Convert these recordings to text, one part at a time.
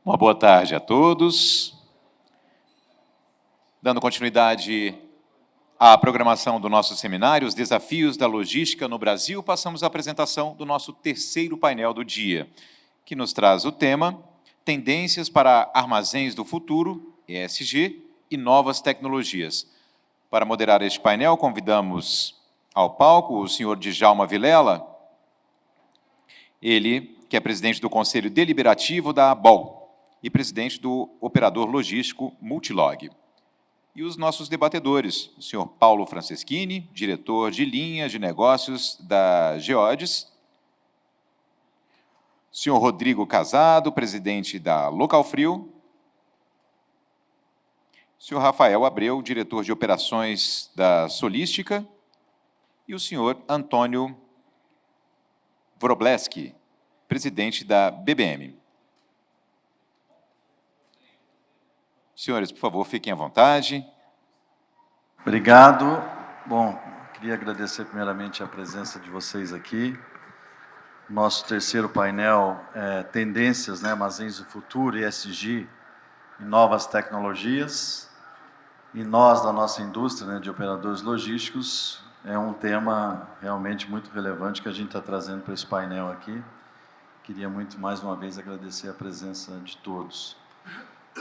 Uma boa tarde a todos. Dando continuidade à programação do nosso seminário, Os Desafios da Logística no Brasil, passamos à apresentação do nosso terceiro painel do dia, que nos traz o tema Tendências para Armazéns do Futuro, ESG, e Novas Tecnologias. Para moderar este painel, convidamos ao palco o senhor Djalma Vilela, ele que é presidente do Conselho Deliberativo da ABOL e presidente do Operador Logístico Multilog. E os nossos debatedores, o senhor Paulo Franceschini, diretor de linha de negócios da Geodes, o senhor Rodrigo Casado, presidente da Localfrio, o senhor Rafael Abreu, diretor de operações da Solística, e o senhor Antônio Wrobleski, presidente da BBM. Senhores, por favor, fiquem à vontade. Obrigado. Bom, queria agradecer primeiramente a presença de vocês aqui. Nosso terceiro painel é Tendências, Armazéns do Futuro, ESG e Novas Tecnologias. E nós, da nossa indústria de operadores logísticos, é um tema realmente muito relevante que a gente está trazendo para esse painel aqui. Queria muito, mais uma vez, agradecer a presença de todos.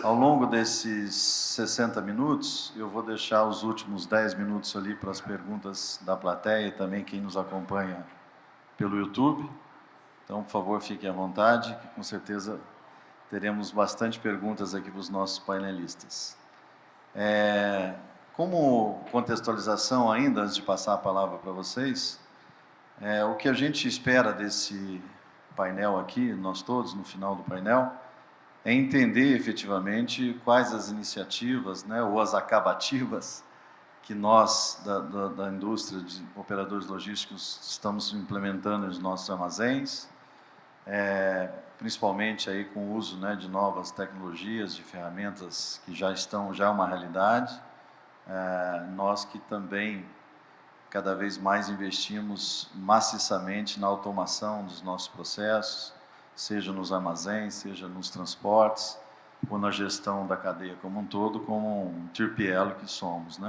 Ao longo desses 60 minutos, eu vvou deixar os últimos 10 minutos ali para as perguntas da plateia e também quem nos acompanha pelo YouTube. Então, por favor, fiquem à vontade, que com certeza teremos bastante perguntas aqui para os nossos painelistas. Como contextualização ainda, antes de passar a palavra para vocês, o que a gente espera desse painel aqui, nós todos, no final do painel, é entender efetivamente quais as iniciativas, ou as acabativas que nós, da indústria de operadores logísticos, estamos implementando nos nossos armazéns, principalmente aí com o uso de novas tecnologias, de ferramentas que já é uma realidade. Nós que também cada vez mais investimos maciçamente na automação dos nossos processos, seja nos armazéns, seja nos transportes, ou na gestão da cadeia como um todo, como um TIRPL que somos.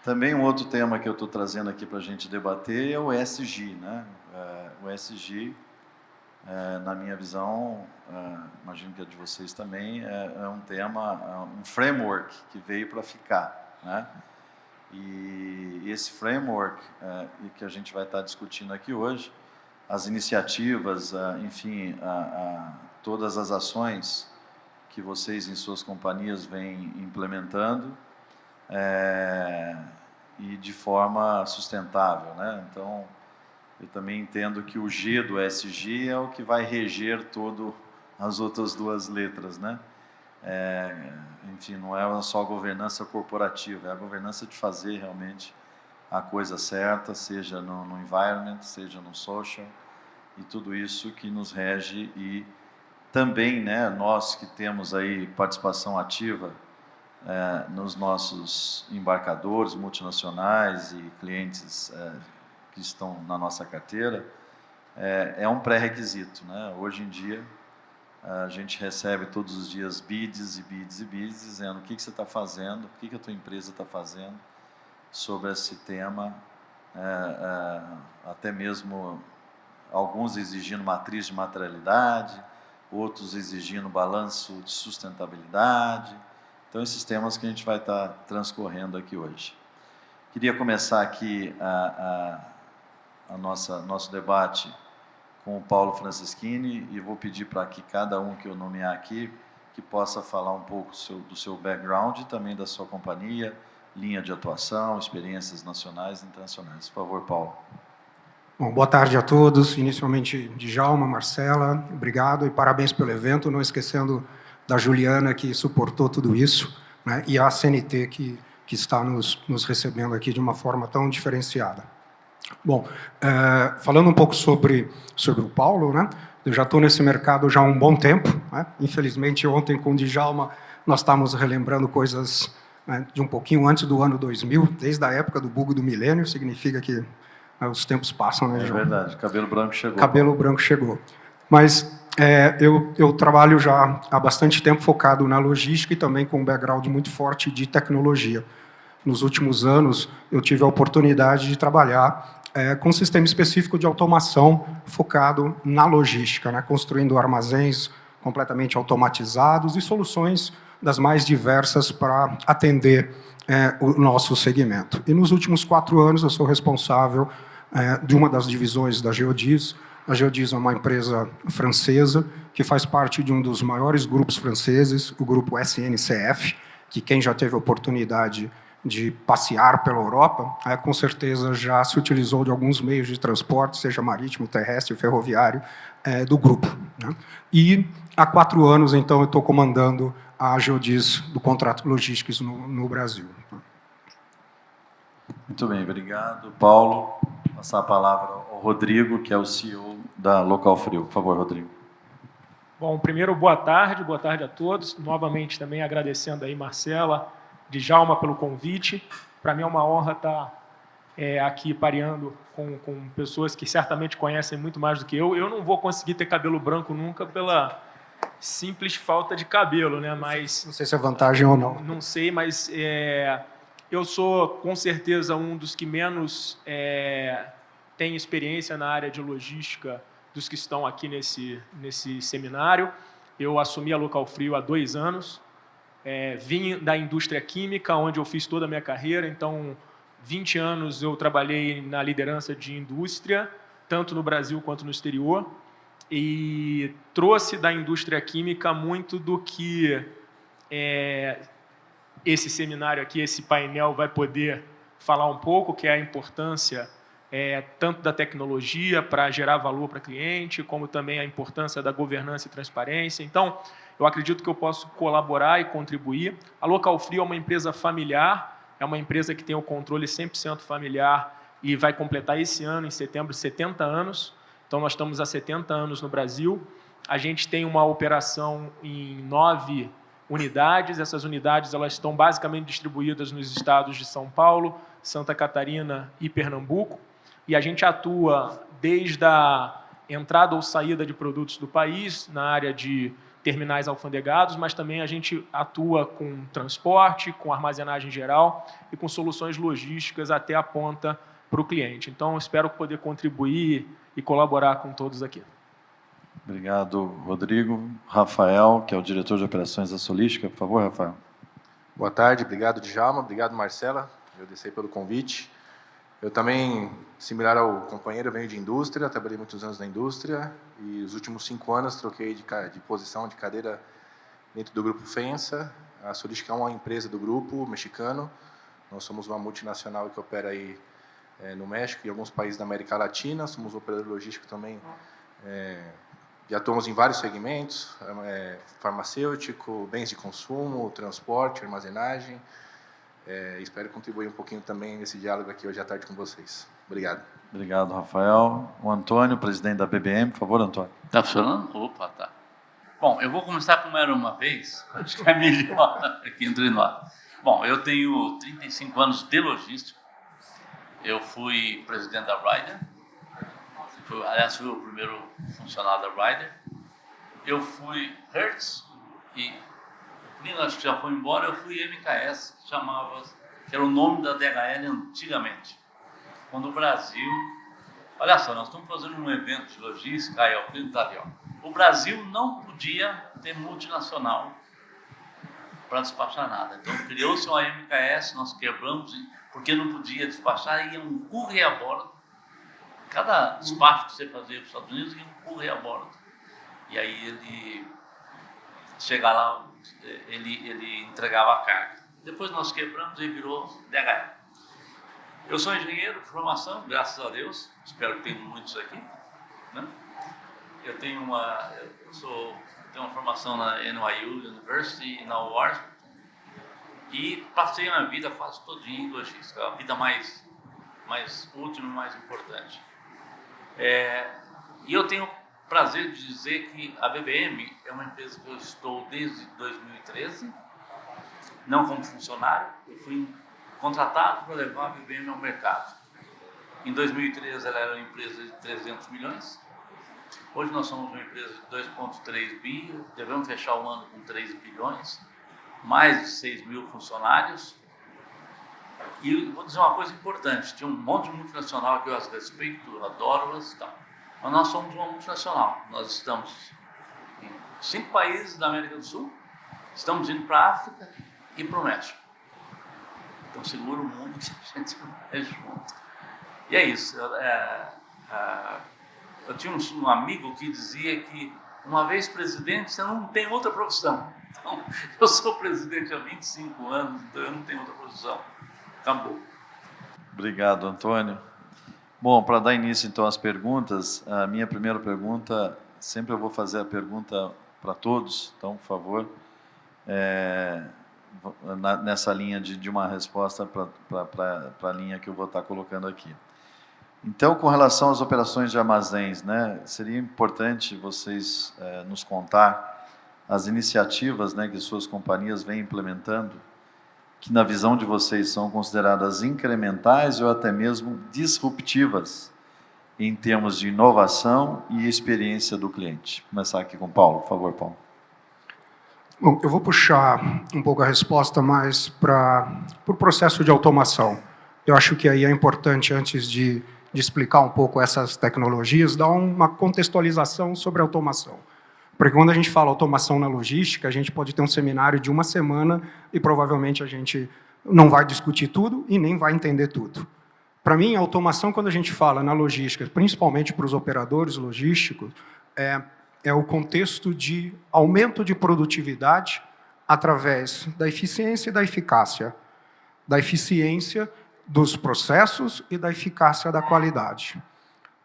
Também um outro tema que eu estou trazendo aqui para a gente debater é o ESG. O ESG, na minha visão, imagino que a de vocês também, é um tema, um framework que veio para ficar. E esse framework que a gente vai estar discutindo aqui hoje, as iniciativas, enfim, todas as ações que vocês em suas companhias vêm implementando e de forma sustentável. Então, eu também entendo que o G do ESG é o que vai reger todas as outras duas letras. Enfim, não é só a governança corporativa, é a governança de fazer realmente a coisa certa, seja no environment, seja no social, e tudo isso que nos rege. E também, nós que temos aí participação ativa nos nossos embarcadores multinacionais e clientes que estão na nossa carteira, é um pré-requisito. Hoje em dia, a gente recebe todos os dias bids e bids e bids, dizendo o que você está fazendo, o que a tua empresa está fazendo sobre esse tema, até mesmo alguns exigindo matriz de materialidade, outros exigindo balanço de sustentabilidade. Então, esses temas que a gente vai estar transcorrendo aqui hoje. Queria começar aqui nosso debate com o Paulo Franceschini, e vou pedir para que cada um que eu nomear aqui, que possa falar um pouco do seu background e também da sua companhia, linha de atuação, experiências nacionais e internacionais. Por favor, Paulo. Bom, boa tarde a todos. Inicialmente, Djalma, Marcela, obrigado e parabéns pelo evento, não esquecendo da Juliana, que suportou tudo isso, e a CNT, que está nos recebendo aqui de uma forma tão diferenciada. Bom, falando um pouco sobre o Paulo, eu já estou nesse mercado já há um bom tempo. Infelizmente, ontem com o Djalma, nós estávamos relembrando coisas de um pouquinho antes do ano 2000, desde a época do bug do milênio, significa que os tempos passam, É verdade, cabelo branco chegou. Cabelo branco chegou. Mas eu trabalho já há bastante tempo focado na logística e também com um background muito forte de tecnologia. Nos últimos anos, eu tive a oportunidade de trabalhar com um sistema específico de automação focado na logística, né, construindo armazéns completamente automatizados e soluções das mais diversas para atender o nosso segmento. E nos últimos 4 anos, eu sou responsável de uma das divisões da Geodis. A Geodis é uma empresa francesa que faz parte de um dos maiores grupos franceses, o grupo SNCF, que quem já teve a oportunidade de passear pela Europa, com certeza já se utilizou de alguns meios de transporte, seja marítimo, terrestre, ferroviário, do grupo, né? E há 4 anos, então, eu estou comandando a Geodis do Contrato Logísticos no Brasil. Muito bem, obrigado, Paulo. Vou passar a palavra ao Rodrigo, que é o CEO da Local Frio. Por favor, Rodrigo. Bom, primeiro, boa tarde a todos. Novamente, também agradecendo aí Marcela, Djalma, pelo convite. Para mim é uma honra estar aqui pareando com pessoas que certamente conhecem muito mais do que eu. Eu não vou conseguir ter cabelo branco nunca pela simples falta de cabelo, né? Mas não sei se é vantagem ou não. Não sei, mas eu sou, com certeza, um dos que menos tem experiência na área de logística dos que estão aqui nesse seminário. Eu assumi a Local Frio há 2 anos. Vim da indústria química, onde eu fiz toda a minha carreira. Então, 20 anos eu trabalhei na liderança de indústria, tanto no Brasil quanto no exterior, e trouxe da indústria química muito do que esse seminário aqui, esse painel, vai poder falar um pouco, que é a importância tanto da tecnologia para gerar valor para cliente, como também a importância da governança e transparência. Então, eu acredito que eu posso colaborar e contribuir. A Local Frio é uma empresa familiar, é uma empresa que tem o controle 100% familiar e vai completar esse ano, em setembro, 70 anos. Então, nós estamos há 70 anos no Brasil. A gente tem uma operação em 9 unidades. Essas unidades elas estão basicamente distribuídas nos estados de São Paulo, Santa Catarina e Pernambuco. E a gente atua desde a entrada ou saída de produtos do país, na área de terminais alfandegados, mas também a gente atua com transporte, com armazenagem geral e com soluções logísticas até a ponta para o cliente. Então, espero poder contribuir e colaborar com todos aqui. Obrigado, Rodrigo. Rafael, que é o diretor de operações da Solística. Por favor, Rafael. Boa tarde, obrigado, Djalma, obrigado, Marcela. Agradecer pelo convite. Eu também, similar ao companheiro, venho de indústria, trabalhei muitos anos na indústria e os últimos 5 anos troquei de posição, de cadeira dentro do grupo FENSA. A Solística é uma empresa do grupo mexicano. Nós somos uma multinacional que opera aí no México e em alguns países da América Latina. Somos um operador logístico também. E atuamos em vários segmentos, farmacêutico, bens de consumo, transporte, armazenagem. Espero contribuir um pouquinho também nesse diálogo aqui hoje à tarde com vocês. Obrigado. Obrigado, Rafael. O Antônio, presidente da BBM. Por favor, Antônio. Está funcionando? Opa, tá. Bom, eu vou começar como era uma vez, acho que é melhor aqui entre nós. Bom, eu tenho 35 anos de logística. Eu fui presidente da Ryder. Aliás, fui o primeiro funcionário da Ryder. Eu fui Hertz e Nina, acho que já foi embora, eu fui MKS, que era o nome da DHL antigamente. Quando o Brasil... Olha só, nós estamos fazendo um evento de logística, aí, ó, ali, ó. O Brasil não podia ter multinacional para despachar nada. Então, criou-se uma MKS, nós quebramos, porque não podia despachar, ia um curre a bordo. Cada despacho que você fazia para os Estados Unidos, ia um curre a bordo. E aí ele chegava lá, ele entregava a carga. Depois nós quebramos e virou DHL. Eu sou engenheiro de formação, graças a Deus, espero que tenham muitos aqui, né? Eu tenho uma formação na NYU University e na Washington e passei a minha vida quase todinha em logística, a vida mais útil e mais importante. E eu tenho prazer de dizer que a BBM é uma empresa que eu estou desde 2013, não como funcionário, eu fui contratado para levar a BBM ao mercado. Em 2013 ela era uma empresa de 300 milhões Hoje nós somos uma empresa de 2,3 bi, devemos fechar o ano com 3 bilhões, mais de 6 mil funcionários. E vou dizer uma coisa importante, tem um monte de multinacional que eu as respeito, eu adoro-as e tal, mas nós somos uma multinacional, nós estamos em 5 países da América do Sul, estamos indo para a África e para o México. Então segura o mundo que a gente vai junto. E é isso. Eu tinha um amigo que dizia que uma vez presidente você não tem outra profissão. Então, eu sou presidente há 25 anos, então eu não tenho outra profissão. Acabou. Obrigado, Antônio. Bom, para dar início então às perguntas, a minha primeira pergunta, sempre eu vou fazer a pergunta para todos, então, por favor, nessa linha de uma resposta para a linha que eu vou estar colocando aqui. Então, com relação às operações de armazéns, né, seria importante vocês nos contar as iniciativas, né, que suas companhias vêm implementando, que na visão de vocês são consideradas incrementais ou até mesmo disruptivas em termos de inovação e experiência do cliente. Vou começar aqui com o Paulo, por favor, Paulo. Bom, eu vou puxar um pouco a resposta mais para o processo de automação. Eu acho que aí é importante, antes de explicar um pouco essas tecnologias, dar uma contextualização sobre a automação. Porque quando a gente fala automação na logística, a gente pode ter um seminário de 1 semana e provavelmente a gente não vai discutir tudo e nem vai entender tudo. Para mim, a automação, quando a gente fala na logística, principalmente para os operadores logísticos, é o contexto de aumento de produtividade através da eficiência e da eficácia. Da eficiência dos processos e da eficácia da qualidade.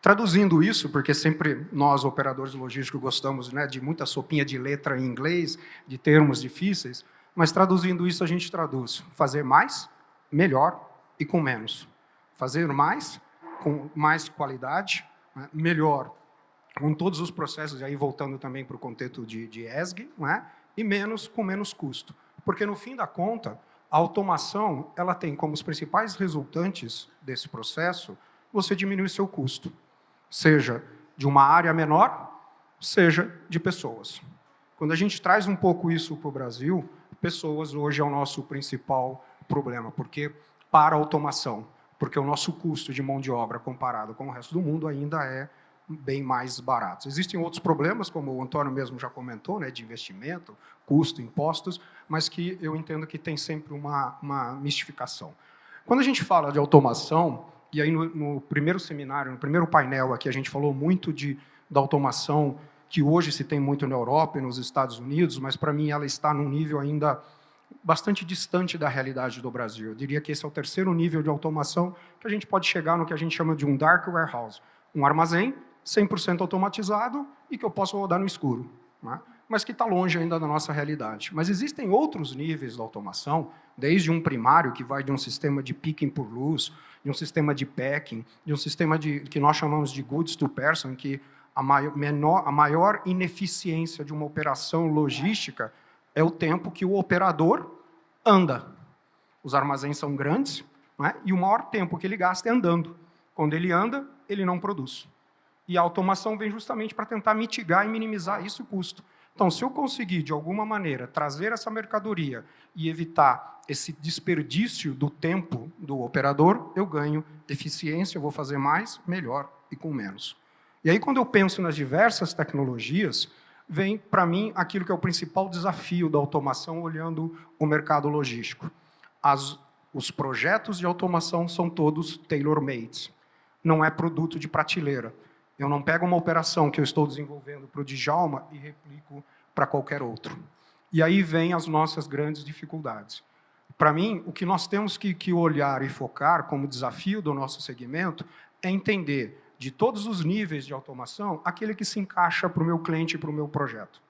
Traduzindo isso, porque sempre nós, operadores logísticos, gostamos, né, de muita sopinha de letra em inglês, de termos difíceis, mas traduzindo isso a gente traduz: fazer mais, melhor e com menos. Fazer mais, com mais qualidade, né, melhor, com todos os processos, e aí voltando também para o contexto de ESG, né, e menos, com menos custo. Porque, no fim da conta, a automação ela tem como os principais resultantes desse processo você diminuir seu custo, seja de uma área menor, seja de pessoas. Quando a gente traz um pouco isso para o Brasil, pessoas hoje é o nosso principal problema, porque para a automação, porque o nosso custo de mão de obra comparado com o resto do mundo ainda é bem mais barato. Existem outros problemas, como o Antônio mesmo já comentou, né, de investimento, custo, impostos, mas que eu entendo que tem sempre uma mistificação. Quando a gente fala de automação, e aí no primeiro seminário, no primeiro painel aqui, a gente falou muito da automação que hoje se tem muito na Europa e nos Estados Unidos, mas para mim ela está num nível ainda bastante distante da realidade do Brasil. Eu diria que esse é o terceiro nível de automação que a gente pode chegar no que a gente chama de um dark warehouse, um armazém 100% automatizado e que eu posso rodar no escuro, né? Mas que está longe ainda da nossa realidade. Mas existem outros níveis da automação, desde um primário, que vai de um sistema de picking por luz, de um sistema de packing, de um sistema que nós chamamos de goods to person, que a maior ineficiência de uma operação logística é o tempo que o operador anda. Os armazéns são grandes, né? E o maior tempo que ele gasta é andando. Quando ele anda, ele não produz. E a automação vem justamente para tentar mitigar e minimizar esse custo. Então, se eu conseguir, de alguma maneira, trazer essa mercadoria e evitar esse desperdício do tempo do operador, eu ganho eficiência, eu vou fazer mais, melhor e com menos. E aí, quando eu penso nas diversas tecnologias, vem, para mim, aquilo que é o principal desafio da automação, olhando o mercado logístico. Os projetos de automação são todos tailor-made. Não é produto de prateleira. Eu não pego uma operação que eu estou desenvolvendo para o Djalma e replico para qualquer outro. E aí vem as nossas grandes dificuldades. Para mim, o que nós temos que olhar e focar como desafio do nosso segmento é entender, de todos os níveis de automação, aquele que se encaixa para o meu cliente e para o meu projeto.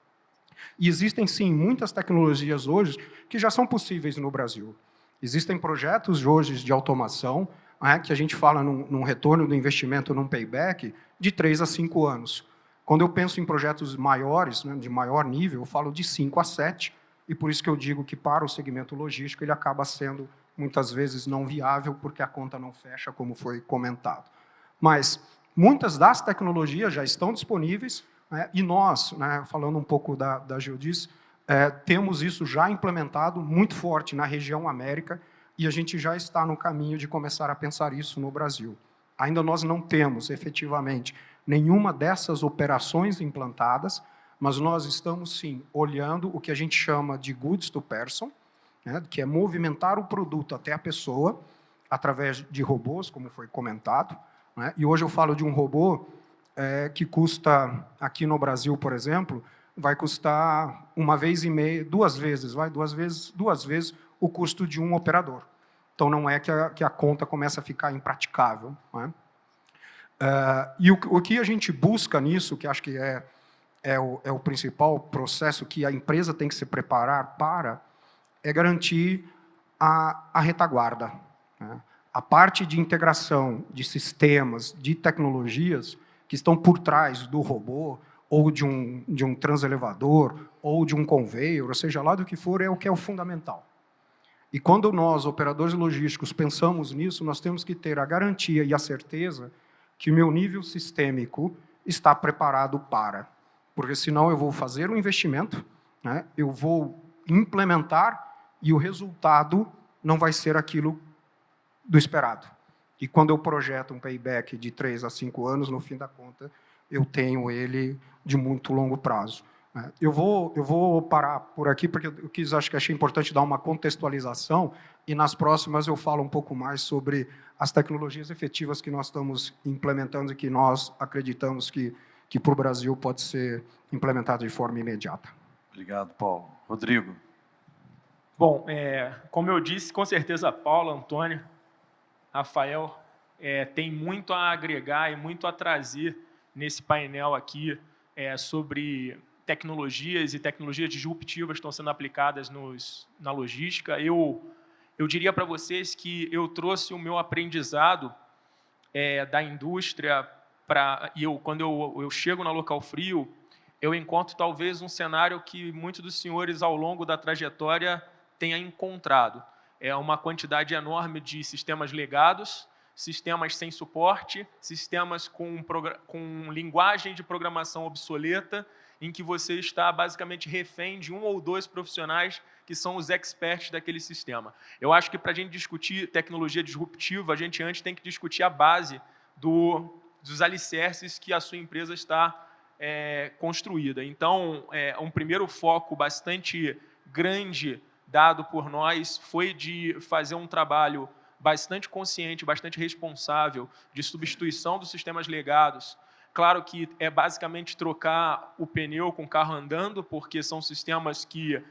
E existem, sim, muitas tecnologias hoje que já são possíveis no Brasil. Existem projetos hoje de automação, né, que a gente fala num retorno do investimento, num payback, de 3 a 5 anos. Quando eu penso em projetos maiores, né, de maior nível, eu falo de 5 a 7, e por isso que eu digo que para o segmento logístico ele acaba sendo, muitas vezes, não viável, porque a conta não fecha, como foi comentado. Mas, Muitas das tecnologias já estão disponíveis, né, e nós, né, falando um pouco da Geodis, temos isso já implementado muito forte na região América, e a gente já está no caminho de começar a pensar isso no Brasil. Ainda nós não temos, efetivamente, nenhuma dessas operações implantadas, mas nós estamos, sim, olhando o que a gente chama de goods to person, né, que é movimentar o produto até a pessoa, através de robôs, como foi comentado, né, e hoje eu falo de um robô que custa, aqui no Brasil, por exemplo, vai custar uma vez e meia, duas vezes o custo de um operador. Então, não é que a conta começa a ficar impraticável, né? E o que a gente busca nisso, que acho que é o principal processo que a empresa tem que se preparar para, é garantir a retaguarda, né? A parte de integração de sistemas, de tecnologias que estão por trás do robô, ou de um transelevador, ou de um conveyor, ou seja lá do que for, é o que é o fundamental. E quando nós, operadores logísticos, pensamos nisso, nós temos que ter a garantia e a certeza que o meu nível sistêmico está preparado para. Porque senão eu vou fazer um investimento, né, eu vou implementar e o resultado não vai ser aquilo do esperado. E quando eu projeto um payback de 3 a 5 anos, no fim da conta, eu tenho ele de muito longo prazo. Eu vou parar por aqui, porque eu acho que achei importante dar uma contextualização, e nas próximas eu falo um pouco mais sobre as tecnologias efetivas que nós estamos implementando e que nós acreditamos que para o Brasil pode ser implementado de forma imediata. Obrigado, Paulo. Rodrigo. Bom, como eu disse, com certeza Paulo, Antônio, Rafael tem muito a agregar e muito a trazer nesse painel aqui sobre tecnologias e tecnologias disruptivas que estão sendo aplicadas na logística. Eu diria para vocês que eu trouxe o meu aprendizado da indústria quando eu chego na Local Frio, eu encontro talvez um cenário que muitos dos senhores ao longo da trajetória tenham encontrado. É uma quantidade enorme de sistemas legados, sistemas sem suporte, sistemas com linguagem de programação obsoleta, em que você está basicamente refém de 1 ou 2 profissionais que são os experts daquele sistema. Eu acho que para a gente discutir tecnologia disruptiva, a gente antes tem que discutir a base dos alicerces que a sua empresa está construída. Então, um primeiro foco bastante grande dado por nós foi de fazer um trabalho bastante consciente, bastante responsável de substituição dos sistemas legados. Claro que é basicamente trocar o pneu com o carro andando, porque são sistemas que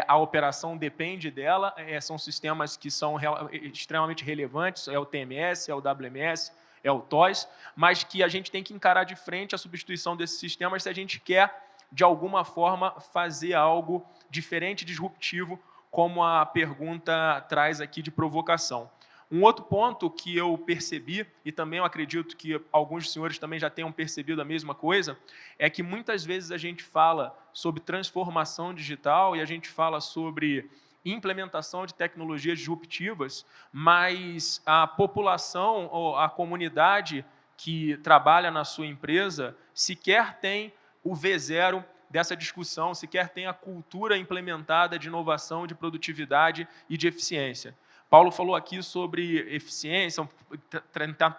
a operação depende dela, são sistemas que são extremamente relevantes, é o TMS, é o WMS, é o TOS, mas que a gente tem que encarar de frente a substituição desses sistemas se a gente quer, de alguma forma, fazer algo diferente, disruptivo, como a pergunta traz aqui de provocação. Um outro ponto que eu percebi, e também eu acredito que alguns senhores também já tenham percebido a mesma coisa, é que muitas vezes a gente fala sobre transformação digital e a gente fala sobre implementação de tecnologias disruptivas, mas a população ou a comunidade que trabalha na sua empresa sequer tem o V0 dessa discussão, sequer tem a cultura implementada de inovação, de produtividade e de eficiência. Paulo falou aqui sobre eficiência,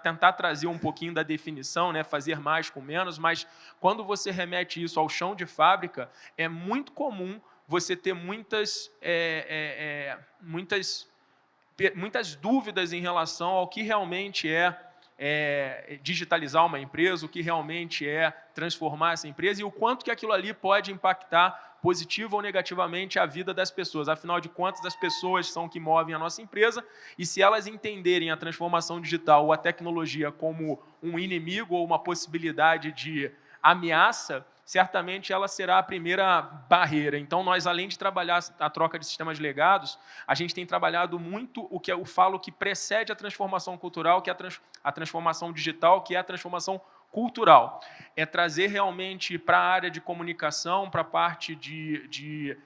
tentar trazer um pouquinho da definição, né, fazer mais com menos, mas quando você remete isso ao chão de fábrica, é muito comum você ter muitas dúvidas em relação ao que realmente é digitalizar uma empresa, o que realmente é transformar essa empresa e o quanto que aquilo ali pode impactar positivo ou negativamente a vida das pessoas. Afinal de contas, as pessoas são que movem a nossa empresa e se elas entenderem a transformação digital ou a tecnologia como um inimigo ou uma possibilidade de ameaça, certamente ela será a primeira barreira. Então, nós, além de trabalhar a troca de sistemas legados, a gente tem trabalhado muito o que eu falo que precede a transformação cultural, que é a transformação digital, que é a transformação cultural. É trazer realmente para a área de comunicação, para a parte de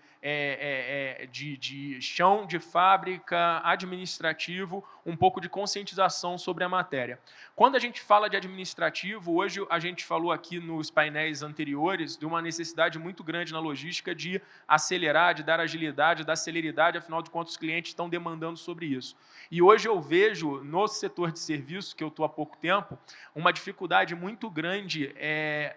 de chão de fábrica, administrativo, um pouco de conscientização sobre a matéria. Quando a gente fala de administrativo, hoje a gente falou aqui nos painéis anteriores de uma necessidade muito grande na logística de acelerar, de dar agilidade, dar celeridade, afinal de contas os clientes estão demandando sobre isso. E hoje eu vejo no setor de serviço, que eu estou há pouco tempo, uma dificuldade muito grande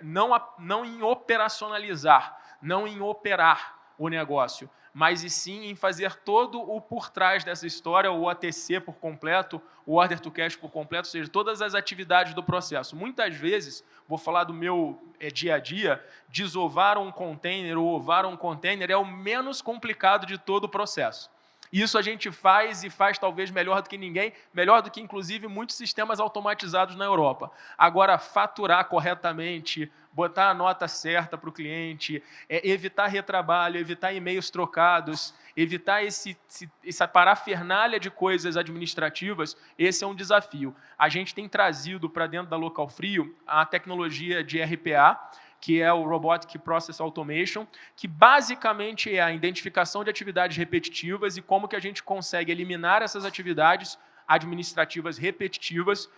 não em operacionalizar, não em operar o negócio, mas e sim em fazer todo o por trás dessa história, o OTC por completo, o Order to Cash por completo, ou seja, todas as atividades do processo. Muitas vezes, vou falar do meu dia a dia, desovar um container ou ovar um container é o menos complicado de todo o processo. Isso a gente faz e faz talvez melhor do que ninguém, melhor do que, inclusive, muitos sistemas automatizados na Europa. Agora, faturar corretamente, botar a nota certa para o cliente, evitar retrabalho, evitar e-mails trocados, evitar essa parafernália de coisas administrativas, esse é um desafio. A gente tem trazido para dentro da Local Frio a tecnologia de RPA, que é o Robotic Process Automation, que basicamente é a identificação de atividades repetitivas e como que a gente consegue eliminar essas atividades administrativas repetitivas,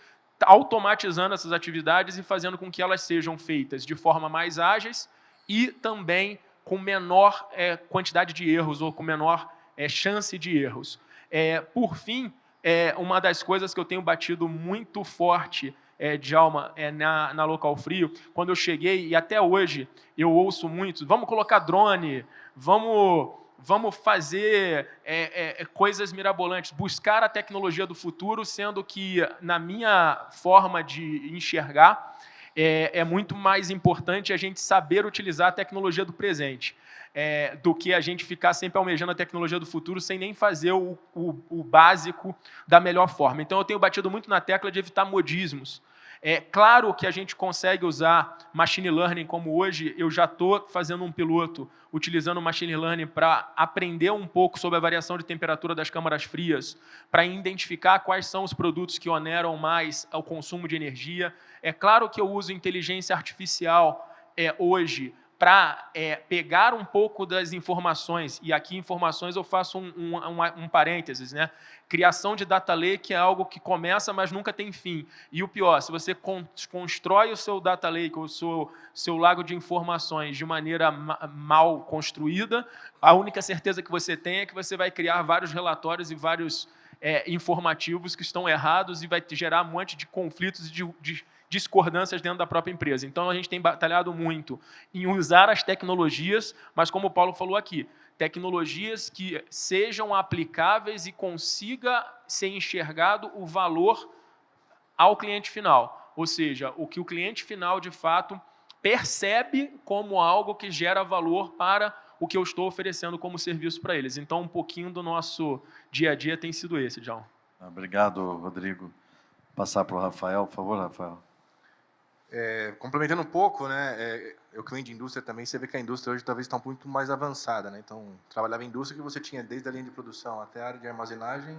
automatizando essas atividades e fazendo com que elas sejam feitas de forma mais ágeis e também com menor quantidade de erros ou com menor chance de erros. Por fim, uma das coisas que eu tenho batido muito forte, Djalma, na Local Frio, quando eu cheguei, e até hoje eu ouço muito, vamos colocar drone, vamos fazer coisas mirabolantes, buscar a tecnologia do futuro, sendo que, na minha forma de enxergar, é muito mais importante a gente saber utilizar a tecnologia do presente, do que a gente ficar sempre almejando a tecnologia do futuro sem nem fazer o básico da melhor forma. Então, eu tenho batido muito na tecla de evitar modismos. É claro que a gente consegue usar machine learning, como hoje eu já estou fazendo um piloto utilizando machine learning para aprender um pouco sobre a variação de temperatura das câmaras frias, para identificar quais são os produtos que oneram mais ao consumo de energia. É claro que eu uso inteligência artificial hoje para pegar um pouco das informações, e aqui informações eu faço um parênteses, né? Criação de data lake é algo que começa, mas nunca tem fim. E o pior, se você constrói o seu data lake, ou o seu lago de informações de maneira mal construída, a única certeza que você tem é que você vai criar vários relatórios e vários informativos que estão errados e vai gerar um monte de conflitos e de discordâncias dentro da própria empresa. Então, a gente tem batalhado muito em usar as tecnologias, mas, como o Paulo falou aqui, tecnologias que sejam aplicáveis e consiga ser enxergado o valor ao cliente final. Ou seja, o que o cliente final, de fato, percebe como algo que gera valor para o que eu estou oferecendo como serviço para eles. Então, um pouquinho do nosso dia a dia tem sido esse, John. Obrigado, Rodrigo. Passar para o Rafael, por favor, Rafael. Complementando um pouco, né, eu que venho de indústria também, você vê que a indústria hoje talvez está muito mais avançada, né? Então, trabalhava em indústria que você tinha desde a linha de produção até a área de armazenagem,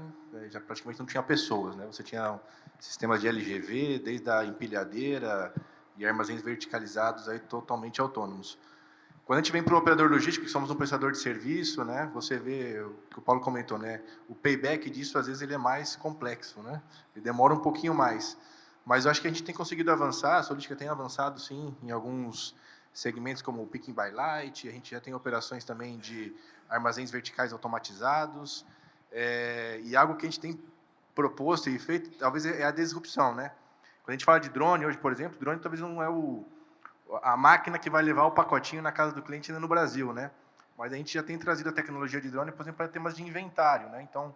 já praticamente não tinha pessoas, né? Você tinha sistemas de LGV, desde a empilhadeira e armazéns verticalizados aí totalmente autônomos. Quando a gente vem para o operador logístico, que somos um prestador de serviço, né, você vê o que o Paulo comentou, né, o payback disso às vezes ele é mais complexo, né? Ele demora um pouquinho mais. Mas eu acho que a gente tem conseguido avançar, a Solística tem avançado, sim, em alguns segmentos como o Picking by Light, a gente já tem operações também de armazéns verticais automatizados, e algo que a gente tem proposto e feito, talvez, é a disrupção, né? Quando a gente fala de drone, hoje, por exemplo, drone talvez não é a máquina que vai levar o pacotinho na casa do cliente ainda no Brasil, né? Mas a gente já tem trazido a tecnologia de drone, por exemplo, para temas de inventário, né? Então,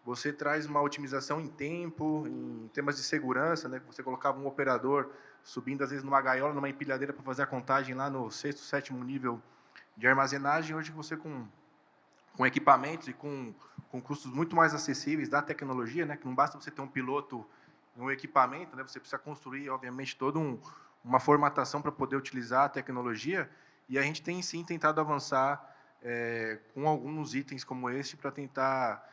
você traz uma otimização em tempo, em temas de segurança, né? Você colocava um operador subindo, às vezes, numa gaiola, numa empilhadeira para fazer a contagem lá no 6º, 7º nível de armazenagem. Hoje, você com equipamentos e com custos muito mais acessíveis da tecnologia, né? Que não basta você ter um piloto e um equipamento, né? Você precisa construir, obviamente, toda uma formatação para poder utilizar a tecnologia. E a gente tem, sim, tentado avançar com alguns itens como este para tentar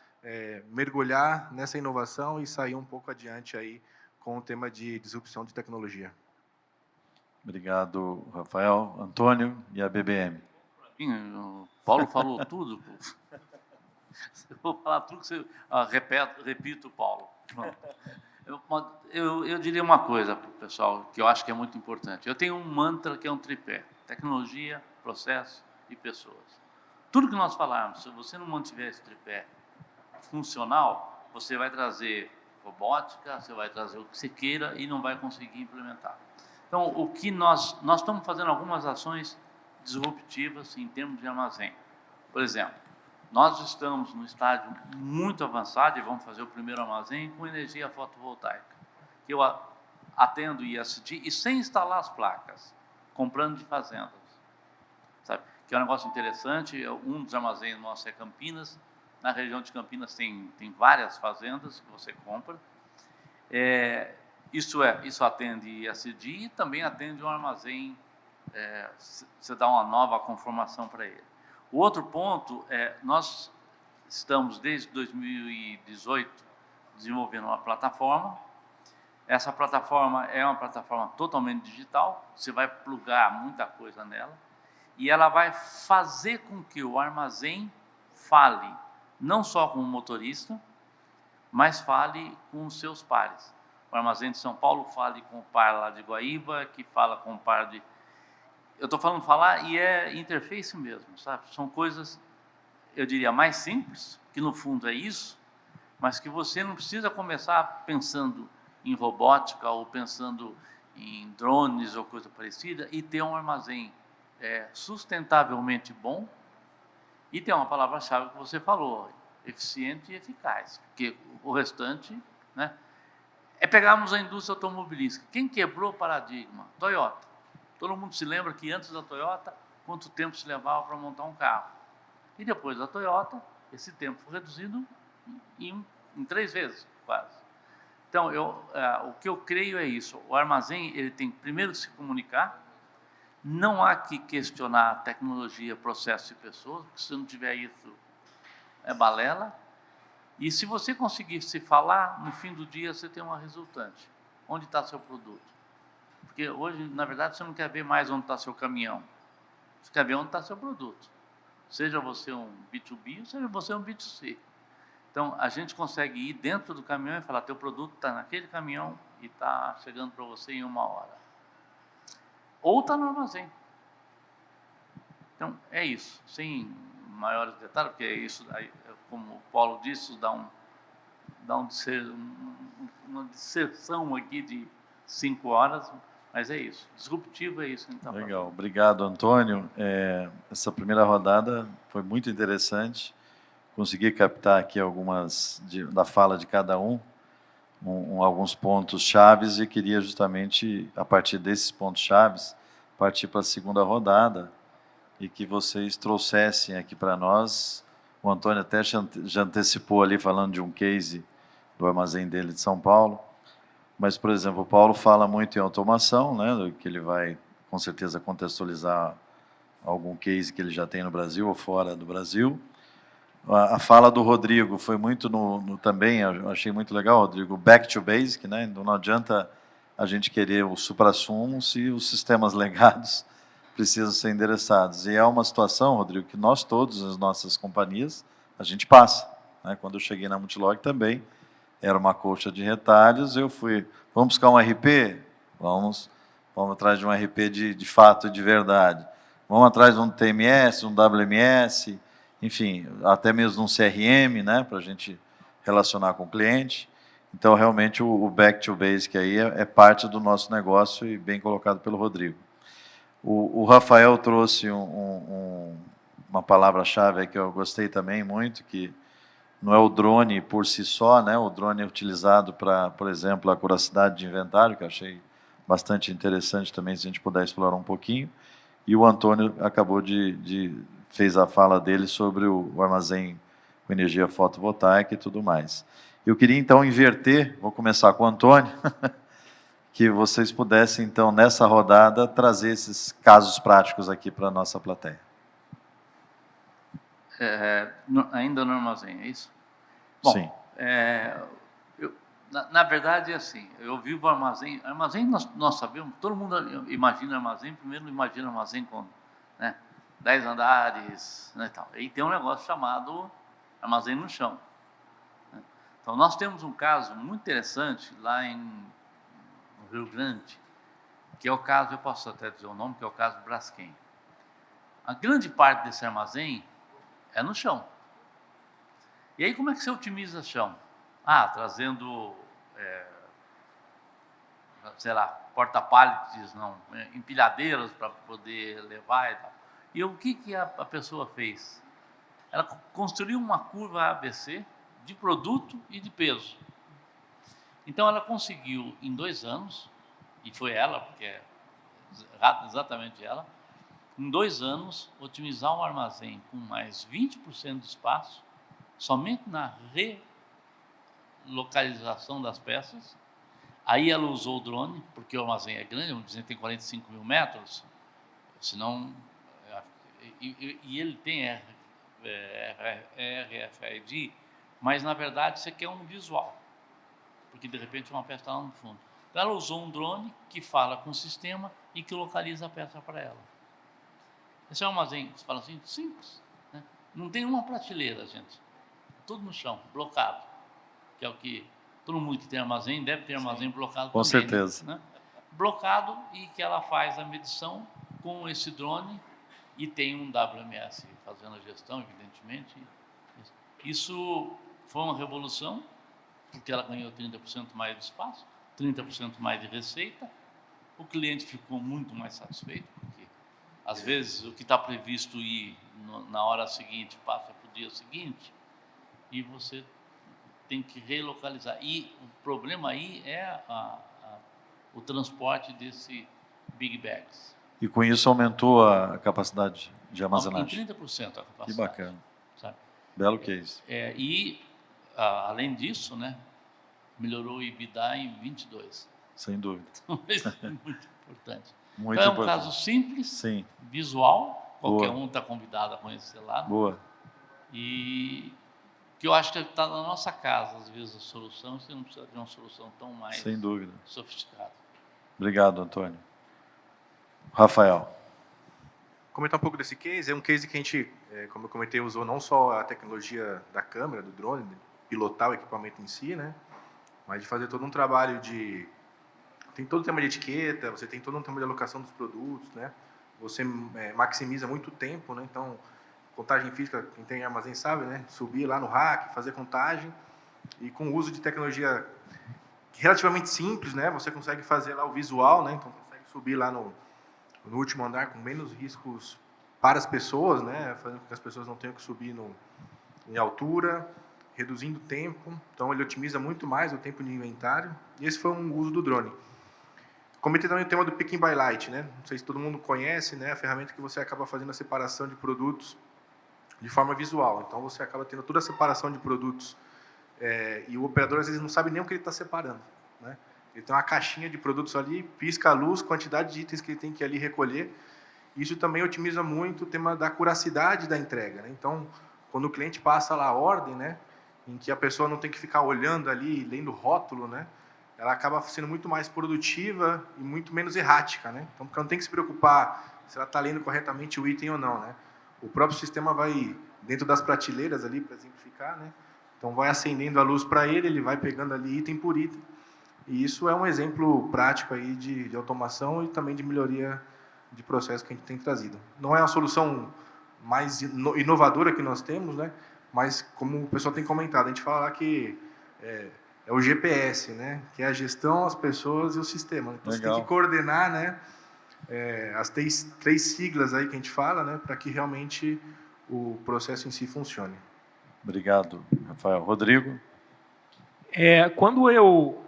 mergulhar nessa inovação e sair um pouco adiante aí com o tema de disrupção de tecnologia. Obrigado, Rafael. Antônio e a BBM. O Paulo falou tudo. Eu vou falar tudo que você repito, Paulo. Eu diria uma coisa para o pessoal que eu acho que é muito importante. Eu tenho um mantra que é um tripé: tecnologia, processo e pessoas. Tudo que nós falarmos, se você não mantiver esse tripé funcional, você vai trazer robótica, você vai trazer o que você queira e não vai conseguir implementar. Então, o que nós estamos fazendo algumas ações disruptivas em termos de armazém. Por exemplo, nós estamos no estágio muito avançado e vamos fazer o primeiro armazém com energia fotovoltaica. Eu atendo ISD e sem instalar as placas, comprando de fazendas. Sabe? Que é um negócio interessante. Um dos armazéns nossos é Campinas. Na região de Campinas tem várias fazendas que você compra. Isso atende ISD e também atende um armazém, você dá uma nova conformação para ele. O outro ponto é, nós estamos desde 2018 desenvolvendo uma plataforma. Essa plataforma é uma plataforma totalmente digital, você vai plugar muita coisa nela, e ela vai fazer com que o armazém fale, não só com o motorista, mas fale com os seus pares. O armazém de São Paulo fale com o par lá de Guaíba, que fala com o par de... Eu estou falando falar e é interface mesmo, sabe? São coisas, eu diria, mais simples, que no fundo é isso, mas que você não precisa começar pensando em robótica ou pensando em drones ou coisa parecida e ter um armazém sustentavelmente bom e ter uma palavra-chave que você falou, eficiente e eficaz, porque o restante, né, é pegarmos a indústria automobilística. Quem quebrou o paradigma? Toyota. Todo mundo se lembra que antes da Toyota, quanto tempo se levava para montar um carro. E depois da Toyota, esse tempo foi reduzido em 3 vezes, quase. Então, o que eu creio é isso. O armazém, ele tem primeiro que se comunicar. Não há que questionar tecnologia, processo e pessoas, porque se não tiver isso, é balela. E se você conseguir se falar, no fim do dia você tem uma resultante. Onde está seu produto? Porque hoje, na verdade, você não quer ver mais onde está seu caminhão. Você quer ver onde está seu produto. Seja você um B2B, seja você um B2C. Então, a gente consegue ir dentro do caminhão e falar, teu produto está naquele caminhão e está chegando para você em 1 hora. Ou está no armazém. Então, é isso. Sem maiores detalhes, porque isso, como o Paulo disse, dá uma disserção aqui de 5 horas, mas é isso. Disruptivo é isso que a gente está falando. Legal, obrigado, Antônio. Essa primeira rodada foi muito interessante. Consegui captar aqui algumas da fala de cada alguns pontos chaves e queria justamente, a partir desses pontos chaves, partir para a segunda rodada e que vocês trouxessem aqui para nós. O Antônio até já antecipou ali falando de um case do armazém dele de São Paulo, mas, por exemplo, o Paulo fala muito em automação, né, que ele vai, com certeza, contextualizar algum case que ele já tem no Brasil ou fora do Brasil. A fala do Rodrigo foi muito também, eu achei muito legal, Rodrigo, back to basic, né? Não adianta a gente querer o suprassumo se os sistemas legados precisam ser endereçados. E é uma situação, Rodrigo, que nós todos, as nossas companhias, a gente passa. Né? Quando eu cheguei na Multilog também, era uma colcha de retalhos, eu fui, vamos buscar um RP? Vamos atrás de um RP de fato, de verdade. Vamos atrás de um TMS, um WMS, enfim, até mesmo um CRM, né, para a gente relacionar com o cliente. Então, realmente, o back to basic aí é parte do nosso negócio e bem colocado pelo Rodrigo. O Rafael trouxe uma palavra-chave que eu gostei também muito, que não é o drone por si só, né? O drone é utilizado para, por exemplo, a acuracidade de inventário, que eu achei bastante interessante também, se a gente puder explorar um pouquinho. E o Antônio acabou fez a fala dele sobre o armazém com energia fotovoltaica e tudo mais. Eu queria, então, inverter, vou começar com o Antônio, que vocês pudessem, então, nessa rodada, trazer esses casos práticos aqui para a nossa plateia. Ainda no armazém, é isso? Bom, sim. Na verdade, é assim, eu vivo armazém. Armazém, nós sabemos, todo mundo imagina armazém, primeiro imagina armazém com, né, 10 andares, né, e tal. E tem um negócio chamado armazém no chão. Né? Então, nós temos um caso muito interessante lá no Rio Grande, que é o caso, eu posso até dizer o nome, que é o caso Braskem. A grande parte desse armazém é no chão. E aí, como é que você otimiza o chão? Trazendo, sei lá, porta-pallets, empilhadeiras para poder levar e tal. E o que a pessoa fez? Ela construiu uma curva ABC de produto e de peso. Então, ela conseguiu, em 2 anos, e foi ela, porque é exatamente ela, em 2 anos, otimizar um armazém com mais 20% de espaço, somente na relocalização das peças. Aí ela usou o drone, porque o armazém é grande, vamos dizer, tem 45 mil metros, senão... E ele tem RFID, mas, na verdade, isso aqui é um visual, porque, de repente, uma peça está lá no fundo. Então, ela usou um drone que fala com o sistema e que localiza a peça para ela. Esse é um armazém, você fala assim, simples. Né? Não tem uma prateleira, gente. Tudo no chão, blocado. Que é o que todo mundo que tem armazém deve ter armazém blocado com também. certeza. Né? Blocado, e que ela faz a medição com esse drone e tem um WMS fazendo a gestão, evidentemente. Isso foi uma revolução, porque ela ganhou 30% mais de espaço, 30% mais de receita. O cliente ficou muito mais satisfeito, porque, às vezes, o que está previsto ir na hora seguinte passa para o dia seguinte, e você tem que relocalizar. E o problema aí é o transporte desse Big Bags. E com isso aumentou a capacidade de armazenagem? Em 30% a capacidade. Que bacana. Sabe? Belo case. Além disso, né, melhorou o EBITDA em 22. Sem dúvida. Isso é muito importante. Muito então, é um importante. caso simples, Sim. visual, qualquer Boa. um está convidado a conhecer lá. Boa. E que eu acho que está na nossa casa, às vezes, a solução, você não precisa de uma solução tão mais Sem dúvida. sofisticada. Obrigado, Antônio. Rafael. Comentar um pouco desse case, é um case que a gente, como eu comentei, usou não só a tecnologia da câmera, do drone, de pilotar o equipamento em si, né, mas de fazer todo um trabalho de... Tem todo o tema de etiqueta, você tem todo um tema de alocação dos produtos, né, você maximiza muito tempo, né, então, contagem física, quem tem armazém sabe, né, subir lá no rack, fazer contagem, e com o uso de tecnologia relativamente simples, né, você consegue fazer lá o visual, né, então consegue subir lá no último andar com menos riscos para as pessoas, né, fazendo com que as pessoas não tenham que subir em altura, reduzindo o tempo. Então, ele otimiza muito mais o tempo de inventário. E esse foi um uso do drone. Comentei também o tema do Picking by Light, né? Não sei se todo mundo conhece, né, a ferramenta que você acaba fazendo a separação de produtos de forma visual. Então, você acaba tendo toda a separação de produtos e o operador, às vezes, não sabe nem o que ele está separando, né? Ele tem uma caixinha de produtos ali, pisca a luz, quantidade de itens que ele tem que ali recolher. Isso também otimiza muito o tema da curacidade da entrega, né? Então, quando o cliente passa lá a ordem, né, em que a pessoa não tem que ficar olhando ali, lendo o rótulo, né, ela acaba sendo muito mais produtiva e muito menos errática, né? Então, porque ela não tem que se preocupar se ela está lendo corretamente o item ou não, né? O próprio sistema vai dentro das prateleiras ali, para exemplificar, né? Então, vai acendendo a luz para ele, ele vai pegando ali item por item. E isso é um exemplo prático aí de automação e também de melhoria de processo que a gente tem trazido. Não é a solução mais inovadora que nós temos, né? Mas, como o pessoal tem comentado, a gente fala lá que é o GPS, né? Que é a gestão, as pessoas e o sistema. Então, Legal. você tem que coordenar, né, as três siglas aí que a gente fala, né, para que realmente o processo em si funcione. Obrigado, Rafael. Rodrigo? Quando eu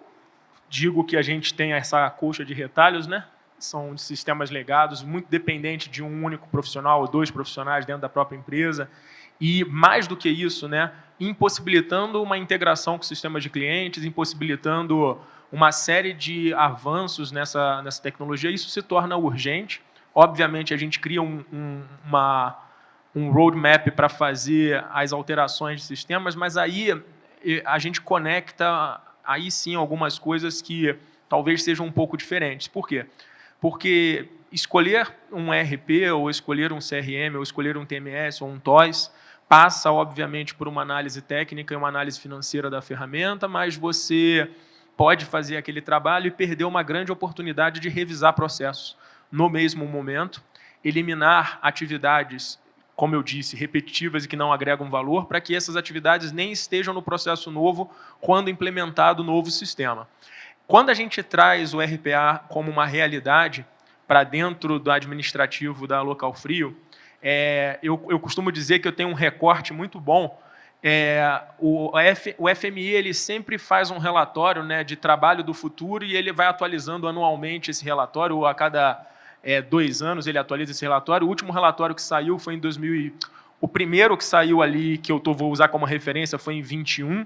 digo que a gente tem essa colcha de retalhos, né? São sistemas legados, muito dependente de um único profissional ou 2 profissionais dentro da própria empresa, e mais do que isso, né, impossibilitando uma integração com sistemas de clientes, impossibilitando uma série de avanços nessa tecnologia. Isso se torna urgente. Obviamente, a gente cria um roadmap para fazer as alterações de sistemas, mas aí a gente conecta, aí sim, algumas coisas que talvez sejam um pouco diferentes. Por quê? Porque escolher um ERP, ou escolher um CRM, ou escolher um TMS, ou um TOS, passa, obviamente, por uma análise técnica e uma análise financeira da ferramenta, mas você pode fazer aquele trabalho e perder uma grande oportunidade de revisar processos no mesmo momento, eliminar atividades, como eu disse, repetitivas e que não agregam valor, para que essas atividades nem estejam no processo novo quando implementado o novo sistema. Quando a gente traz o RPA como uma realidade para dentro do administrativo da Local Frio, eu costumo dizer que eu tenho um recorte muito bom. O FMI ele sempre faz um relatório, né, de trabalho do futuro, e ele vai atualizando anualmente esse relatório, ou a cada 2 anos ele atualiza esse relatório. O último relatório que saiu foi em 2000. O primeiro que saiu ali, que eu vou usar como referência, foi em 21.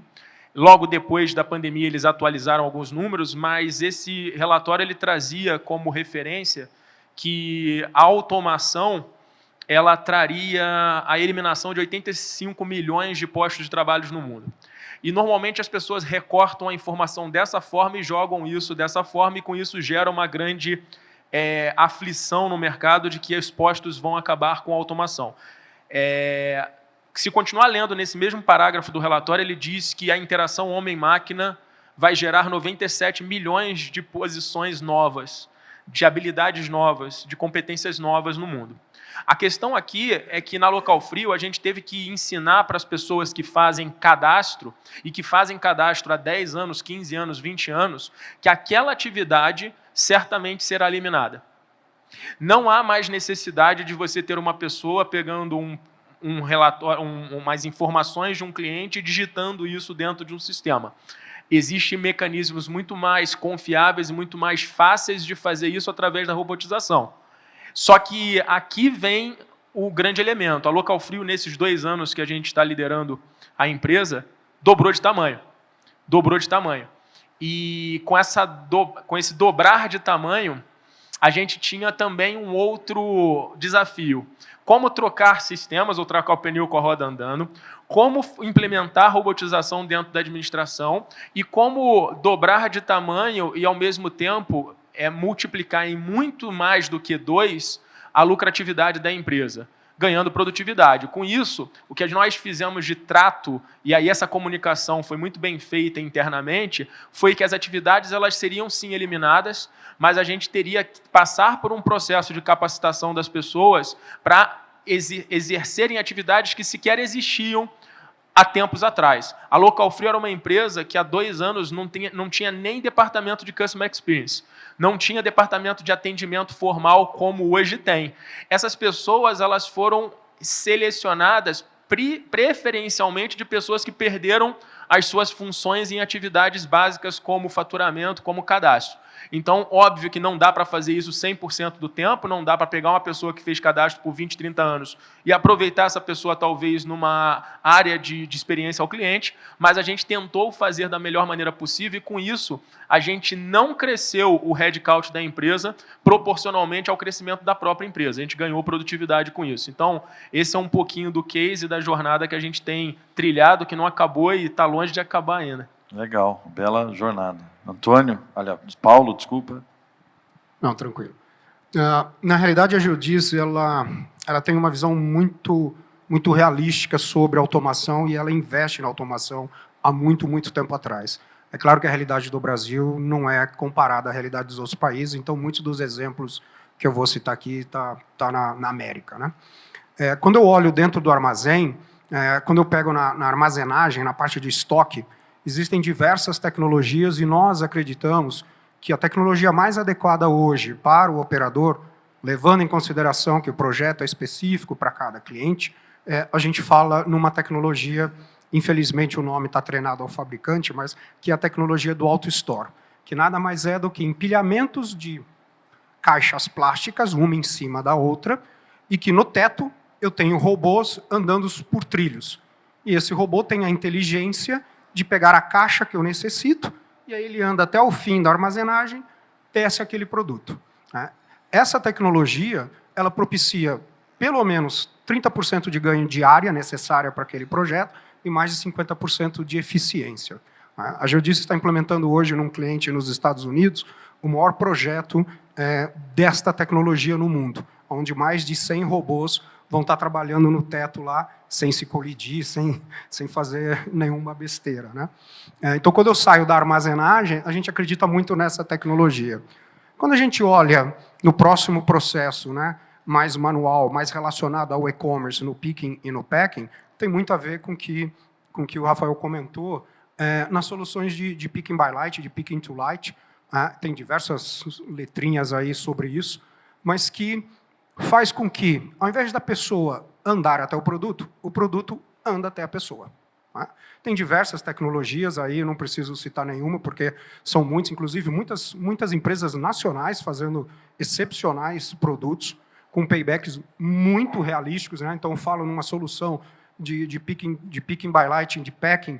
Logo depois da pandemia, eles atualizaram alguns números, mas esse relatório ele trazia como referência que a automação ela traria a eliminação de 85 milhões de postos de trabalho no mundo. E, normalmente, as pessoas recortam a informação dessa forma e jogam isso dessa forma, e, com isso, gera uma grande aflição no mercado de que os postos vão acabar com a automação. Se continuar lendo nesse mesmo parágrafo do relatório, ele diz que a interação homem-máquina vai gerar 97 milhões de posições novas, de habilidades novas, de competências novas no mundo. A questão aqui é que na Local Frio a gente teve que ensinar para as pessoas que fazem cadastro, e que fazem cadastro há 10 anos, 15 anos, 20 anos, que aquela atividade certamente será eliminada. Não há mais necessidade de você ter uma pessoa pegando um relatório, umas informações de um cliente e digitando isso dentro de um sistema. Existem mecanismos muito mais confiáveis e muito mais fáceis de fazer isso através da robotização. Só que aqui vem o grande elemento. A Local Frio, nesses 2 anos que a gente está liderando a empresa, dobrou de tamanho. Dobrou de tamanho. E com esse dobrar de tamanho, a gente tinha também um outro desafio. Como trocar sistemas, ou trocar o pneu com a roda andando, como implementar robotização dentro da administração e como dobrar de tamanho e, ao mesmo tempo, multiplicar em muito mais do que 2 a lucratividade da empresa, ganhando produtividade. Com isso, o que nós fizemos de trato, e aí essa comunicação foi muito bem feita internamente, foi que as atividades elas seriam sim eliminadas, mas a gente teria que passar por um processo de capacitação das pessoas para exercerem atividades que sequer existiam há tempos atrás. A Local Frio era uma empresa que há 2 anos não tinha nem departamento de Customer Experience, não tinha departamento de atendimento formal como hoje tem. Essas pessoas elas foram selecionadas preferencialmente de pessoas que perderam as suas funções em atividades básicas como faturamento, como cadastro. Então, óbvio que não dá para fazer isso 100% do tempo, não dá para pegar uma pessoa que fez cadastro por 20, 30 anos e aproveitar essa pessoa, talvez, numa área de experiência ao cliente, mas a gente tentou fazer da melhor maneira possível, e, com isso, a gente não cresceu o headcount da empresa proporcionalmente ao crescimento da própria empresa. A gente ganhou produtividade com isso. Então, esse é um pouquinho do case, da jornada que a gente tem trilhado, que não acabou e está longe de acabar ainda. Legal, bela jornada. Antônio, aliás, Paulo, desculpa. Não, tranquilo. Na realidade, a Geodice, ela tem uma visão muito realística sobre a automação, e ela investe na automação há muito tempo atrás. É claro que a realidade do Brasil não é comparada à realidade dos outros países, então muitos dos exemplos que eu vou citar aqui tá na América, né? Quando eu olho dentro do armazém, quando eu pego na armazenagem, na parte de estoque, existem diversas tecnologias, e nós acreditamos que a tecnologia mais adequada hoje para o operador, levando em consideração que o projeto é específico para cada cliente, a gente fala numa tecnologia, infelizmente o nome está treinado ao fabricante, mas que é a tecnologia do auto-store, que nada mais é do que empilhamentos de caixas plásticas, uma em cima da outra, e que no teto eu tenho robôs andando por trilhos. E esse robô tem a inteligência de pegar a caixa que eu necessito, e aí ele anda até o fim da armazenagem, desce aquele produto. Essa tecnologia, ela propicia pelo menos 30% de ganho de área necessária para aquele projeto e mais de 50% de eficiência. A Geodice está implementando hoje num cliente nos Estados Unidos o maior projeto desta tecnologia no mundo, onde mais de 100 robôs vão estar trabalhando no teto lá, sem se colidir, sem fazer nenhuma besteira, né? Então, quando eu saio da armazenagem, a gente acredita muito nessa tecnologia. Quando a gente olha no próximo processo, né, mais manual, mais relacionado ao e-commerce, no picking e no packing, tem muito a ver com o que o Rafael comentou, nas soluções de picking by light, de picking to light, tem diversas letrinhas aí sobre isso, mas que faz com que, ao invés da pessoa andar até o produto anda até a pessoa. Tem diversas tecnologias aí, eu não preciso citar nenhuma, porque são muitas, inclusive muitas empresas nacionais fazendo excepcionais produtos, com paybacks muito realísticos, né? Então, eu falo numa solução de picking by light, de packing,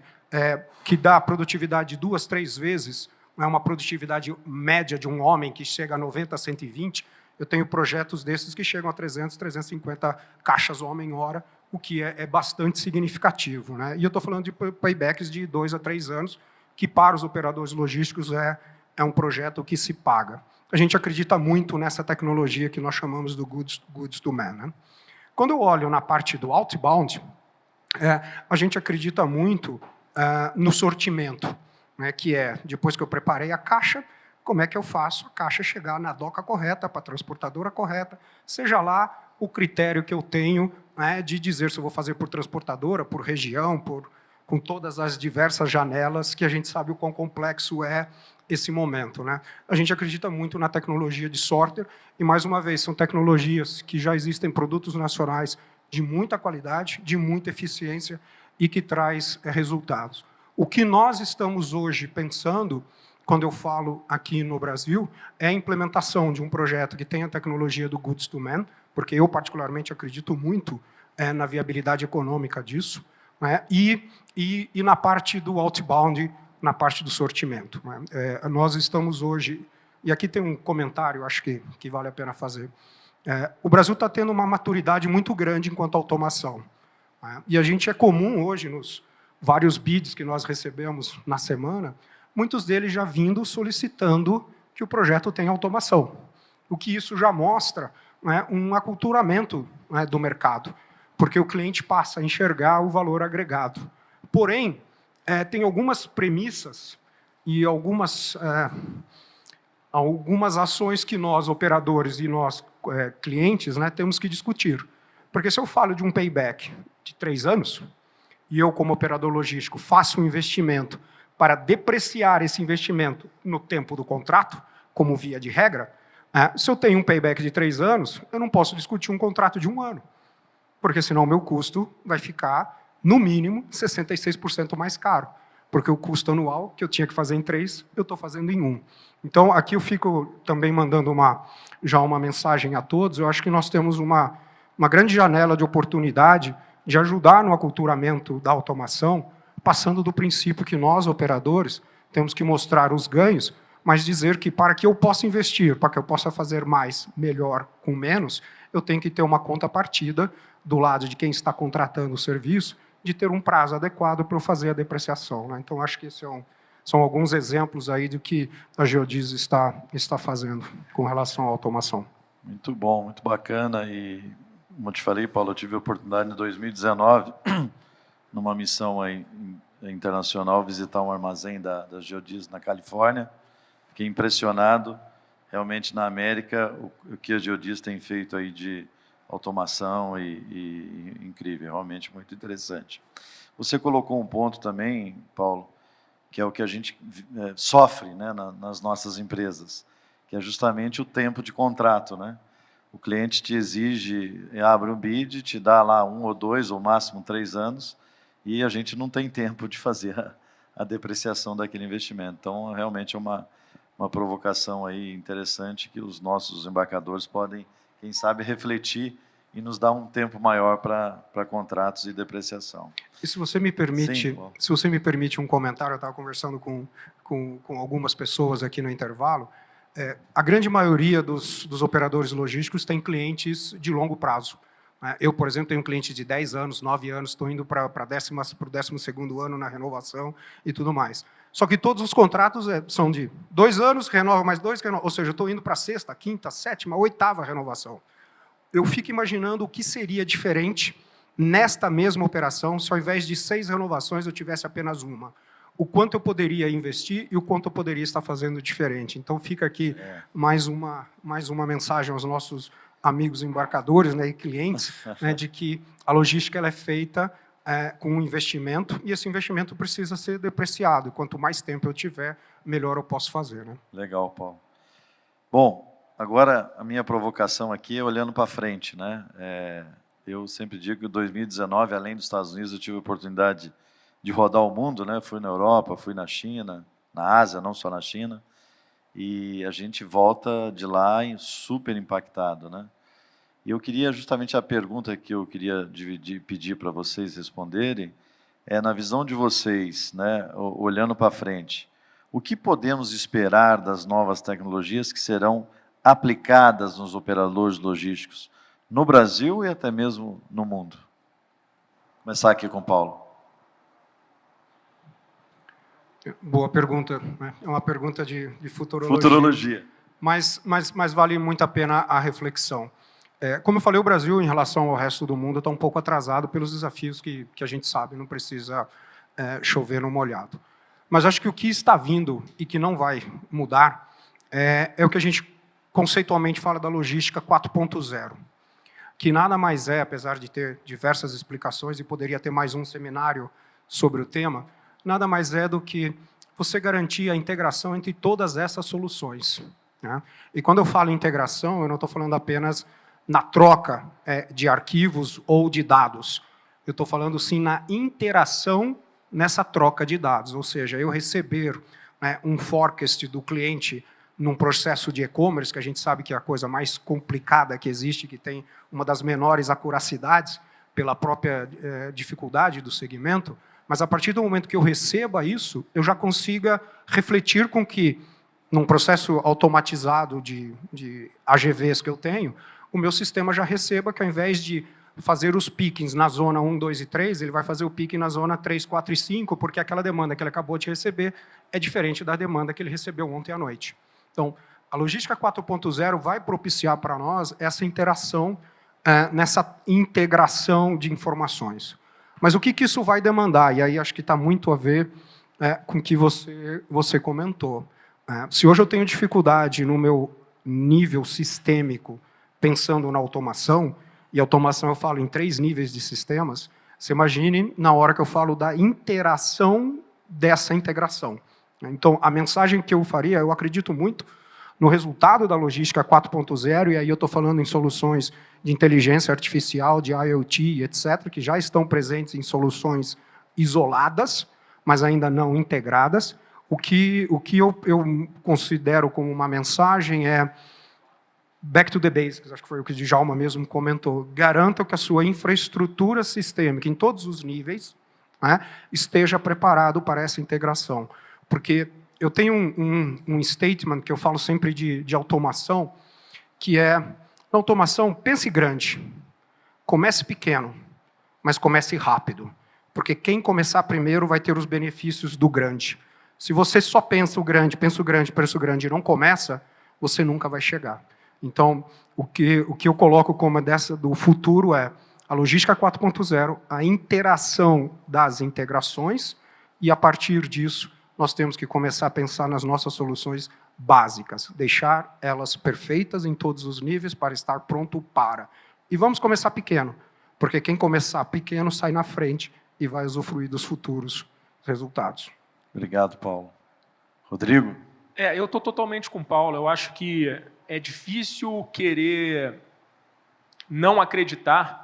que dá produtividade 2, 3 vezes, uma produtividade média de um homem que chega a 90, 120, eu tenho projetos desses que chegam a 300, 350 caixas homem-hora, o que é bastante significativo, né? E eu estou falando de paybacks de 2 a 3 anos, que para os operadores logísticos é um projeto que se paga. A gente acredita muito nessa tecnologia que nós chamamos do goods to man, né? Quando eu olho na parte do outbound, a gente acredita muito no sortimento, né, que depois que eu preparei a caixa, como é que eu faço a caixa chegar na doca correta, para a transportadora correta, seja lá o critério que eu tenho, né, de dizer se eu vou fazer por transportadora, por região, com todas as diversas janelas, que a gente sabe o quão complexo é esse momento, né? A gente acredita muito na tecnologia de sorter, e, mais uma vez, são tecnologias que já existem, produtos nacionais de muita qualidade, de muita eficiência e que traz resultados. O que nós estamos hoje pensando, quando eu falo aqui no Brasil, é a implementação de um projeto que tem a tecnologia do Goods to Man, porque eu, particularmente, acredito muito na viabilidade econômica disso, né? E na parte do outbound, na parte do sortimento, né? Nós estamos hoje, e aqui tem um comentário, acho que vale a pena fazer, o Brasil está tendo uma maturidade muito grande enquanto à automação, né? E a gente é comum hoje, nos vários bids que nós recebemos na semana, muitos deles já vindo solicitando que o projeto tenha automação. O que isso já mostra, né, um aculturamento, né, do mercado, porque o cliente passa a enxergar o valor agregado. Porém, tem algumas premissas e algumas ações que nós, operadores, e nós, clientes, né, temos que discutir. Porque se eu falo de um payback de 3 anos, e eu, como operador logístico, faço um investimento para depreciar esse investimento no tempo do contrato, como via de regra, se eu tenho um payback de 3 anos, eu não posso discutir um contrato de 1 ano, porque senão o meu custo vai ficar, no mínimo, 66% mais caro, porque o custo anual que eu tinha que fazer em 3, eu estou fazendo em 1. Então, aqui eu fico também mandando já uma mensagem a todos. Eu acho que nós temos uma grande janela de oportunidade de ajudar no aculturamento da automação, passando do princípio que nós, operadores, temos que mostrar os ganhos, mas dizer que para que eu possa investir, para que eu possa fazer mais, melhor, com menos, eu tenho que ter uma contrapartida do lado de quem está contratando o serviço, de ter um prazo adequado para eu fazer a depreciação, né? Então, acho que esses são alguns exemplos aí do que a Geodis está fazendo com relação à automação. Muito bom, muito bacana. E, como eu te falei, Paulo, eu tive a oportunidade em 2019, numa missão aí internacional, visitar um armazém da Geodis na Califórnia. Fiquei impressionado, realmente, na América, o que a Geodis tem feito aí de automação e incrível, realmente muito interessante. Você colocou um ponto também, Paulo, que é o que a gente sofre, né, nas nossas empresas, que é justamente o tempo de contrato, né? O cliente te exige, abre um bid, te dá lá 1 ou 2, ou máximo 3 anos, e a gente não tem tempo de fazer a depreciação daquele investimento. Então, realmente é uma provocação aí interessante que os nossos embarcadores podem, quem sabe, refletir e nos dar um tempo maior para contratos e depreciação. E se você me permite, Sim, se você me permite um comentário, eu estava conversando com algumas pessoas aqui no intervalo, a grande maioria dos operadores logísticos tem clientes de longo prazo, Eu, por exemplo, tenho um cliente de 10 anos, 9 anos, estou indo para o 12º ano na renovação e tudo mais. Só que todos os contratos são de 2 anos, renova mais 2, ou seja, eu estou indo para a 6ª, 5ª, 7ª, 8ª renovação. Eu fico imaginando o que seria diferente nesta mesma operação se, ao invés de 6 renovações, eu tivesse apenas uma. O quanto eu poderia investir e o quanto eu poderia estar fazendo diferente. Então, fica aqui mais uma mensagem aos nossos amigos embarcadores, né, e clientes, né, de que a logística ela é feita com um investimento, e esse investimento precisa ser depreciado. E quanto mais tempo eu tiver, melhor eu posso fazer. Né? Legal, Paulo. Bom, agora a minha provocação aqui é olhando para frente. Né? Eu sempre digo que em 2019, além dos Estados Unidos, eu tive a oportunidade de rodar o mundo, né? Fui na Europa, fui na China, na Ásia, não só na China, e a gente volta de lá super impactado. Né? E eu queria, justamente a pergunta que eu queria pedir para vocês responderem, na visão de vocês, né, olhando para frente, o que podemos esperar das novas tecnologias que serão aplicadas nos operadores logísticos, no Brasil e até mesmo no mundo? Vou começar aqui com o Paulo. Boa pergunta. Né? É uma pergunta de futurologia. Futurologia. Mas vale muito a pena a reflexão. Como eu falei, o Brasil, em relação ao resto do mundo, está um pouco atrasado pelos desafios que a gente sabe, não precisa chover no molhado. Mas acho que o que está vindo e que não vai mudar é o que a gente conceitualmente fala da logística 4.0, que nada mais apesar de ter diversas explicações, e poderia ter mais um seminário sobre o tema, nada mais do que você garantir a integração entre todas essas soluções. Né? E quando eu falo integração, eu não estou falando apenas na troca de arquivos ou de dados. Eu estou falando, sim, na interação nessa troca de dados, ou seja, eu receber um forecast do cliente num processo de e-commerce, que a gente sabe que é a coisa mais complicada que existe, que tem uma das menores acuracidades pela própria dificuldade do segmento, mas a partir do momento que eu receba isso, eu já consiga refletir com que, num processo automatizado de AGVs que eu tenho, o meu sistema já receba que, ao invés de fazer os pickings na zona 1, 2 e 3, ele vai fazer o picking na zona 3, 4 e 5, porque aquela demanda que ele acabou de receber é diferente da demanda que ele recebeu ontem à noite. Então, a logística 4.0 vai propiciar para nós essa interação, nessa integração de informações. Mas o que isso vai demandar? E aí acho que está muito a ver com o que você comentou. Se hoje eu tenho dificuldade no meu nível sistêmico, pensando na automação, e automação eu falo em 3 níveis de sistemas, você imagine na hora que eu falo da interação dessa integração. Então, a mensagem que eu faria, eu acredito muito no resultado da logística 4.0, e aí eu estou falando em soluções de inteligência artificial, de IoT, etc., que já estão presentes em soluções isoladas, mas ainda não integradas. O que eu considero como uma mensagem é back to the basics, acho que foi o que o Djalma mesmo comentou. Garanta que a sua infraestrutura sistêmica, em todos os níveis, esteja preparado para essa integração. Porque eu tenho um statement que eu falo sempre de automação, que é, na automação, pense grande, comece pequeno, mas comece rápido. Porque quem começar primeiro vai ter os benefícios do grande. Se você só pensa o grande, preço grande e não começa, você nunca vai chegar. Então, o que eu coloco como do futuro é a logística 4.0, a interação das integrações, e a partir disso, nós temos que começar a pensar nas nossas soluções básicas, deixar elas perfeitas em todos os níveis para estar pronto para. E vamos começar pequeno, porque quem começar pequeno sai na frente e vai usufruir dos futuros resultados. Obrigado, Paulo. Rodrigo? Eu estou totalmente com o Paulo. Eu acho que é difícil querer não acreditar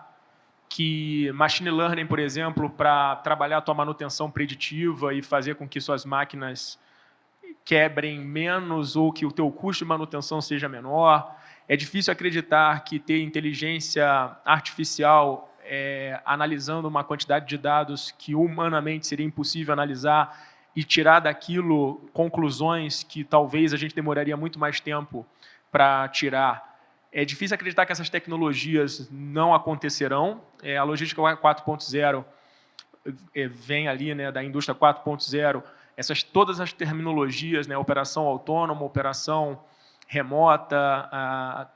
que machine learning, por exemplo, para trabalhar a tua manutenção preditiva e fazer com que suas máquinas quebrem menos ou que o teu custo de manutenção seja menor. É difícil acreditar que ter inteligência artificial analisando uma quantidade de dados que humanamente seria impossível analisar e tirar daquilo conclusões que talvez a gente demoraria muito mais tempo para tirar, É difícil acreditar que essas tecnologias não acontecerão. A logística 4.0 vem ali, né, da indústria 4.0, todas as terminologias, né, operação autônoma, operação remota, a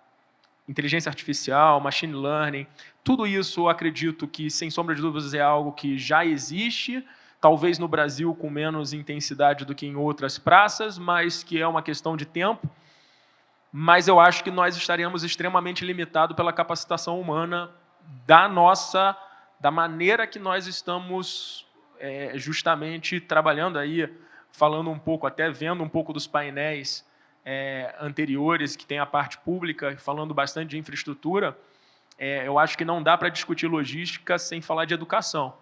inteligência artificial, machine learning, tudo isso eu acredito que, sem sombra de dúvidas, é algo que já existe, talvez no Brasil com menos intensidade do que em outras praças, mas que é uma questão de tempo. Mas eu acho que nós estaremos extremamente limitados pela capacitação humana da maneira que nós estamos justamente trabalhando aí, falando um pouco, até vendo um pouco dos painéis anteriores, que tem a parte pública, falando bastante de infraestrutura. Eu acho que não dá para discutir logística sem falar de educação.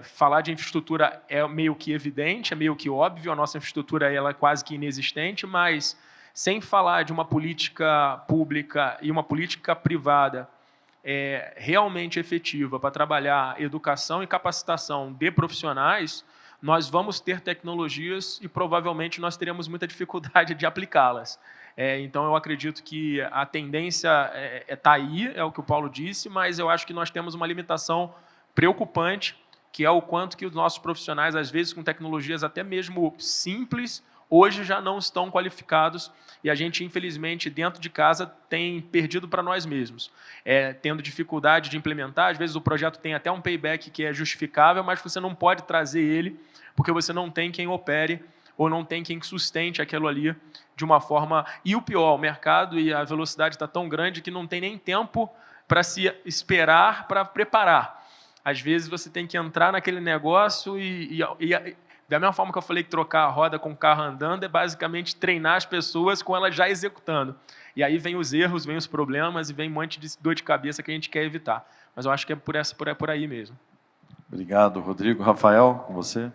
Falar de infraestrutura é meio que evidente, é meio que óbvio, a nossa infraestrutura ela é quase que inexistente, mas sem falar de uma política pública e uma política privada realmente efetiva para trabalhar educação e capacitação de profissionais, nós vamos ter tecnologias e provavelmente nós teremos muita dificuldade de aplicá-las. Então, eu acredito que a tendência está aí, é o que o Paulo disse, mas eu acho que nós temos uma limitação preocupante, que é o quanto que os nossos profissionais, às vezes com tecnologias até mesmo simples, hoje já não estão qualificados e a gente, infelizmente, dentro de casa tem perdido para nós mesmos. Tendo dificuldade de implementar, às vezes o projeto tem até um payback que é justificável, mas você não pode trazer ele porque você não tem quem opere ou não tem quem sustente aquilo ali de uma forma... E o pior, o mercado e a velocidade está tão grande que não tem nem tempo para se esperar, para preparar. Às vezes você tem que entrar naquele negócio e da mesma forma que eu falei que trocar a roda com o carro andando é basicamente treinar as pessoas com elas já executando. E aí vem os erros, vem os problemas e vem um monte de dor de cabeça que a gente quer evitar. Mas eu acho que é por aí mesmo. Obrigado, Rodrigo. Rafael, com você?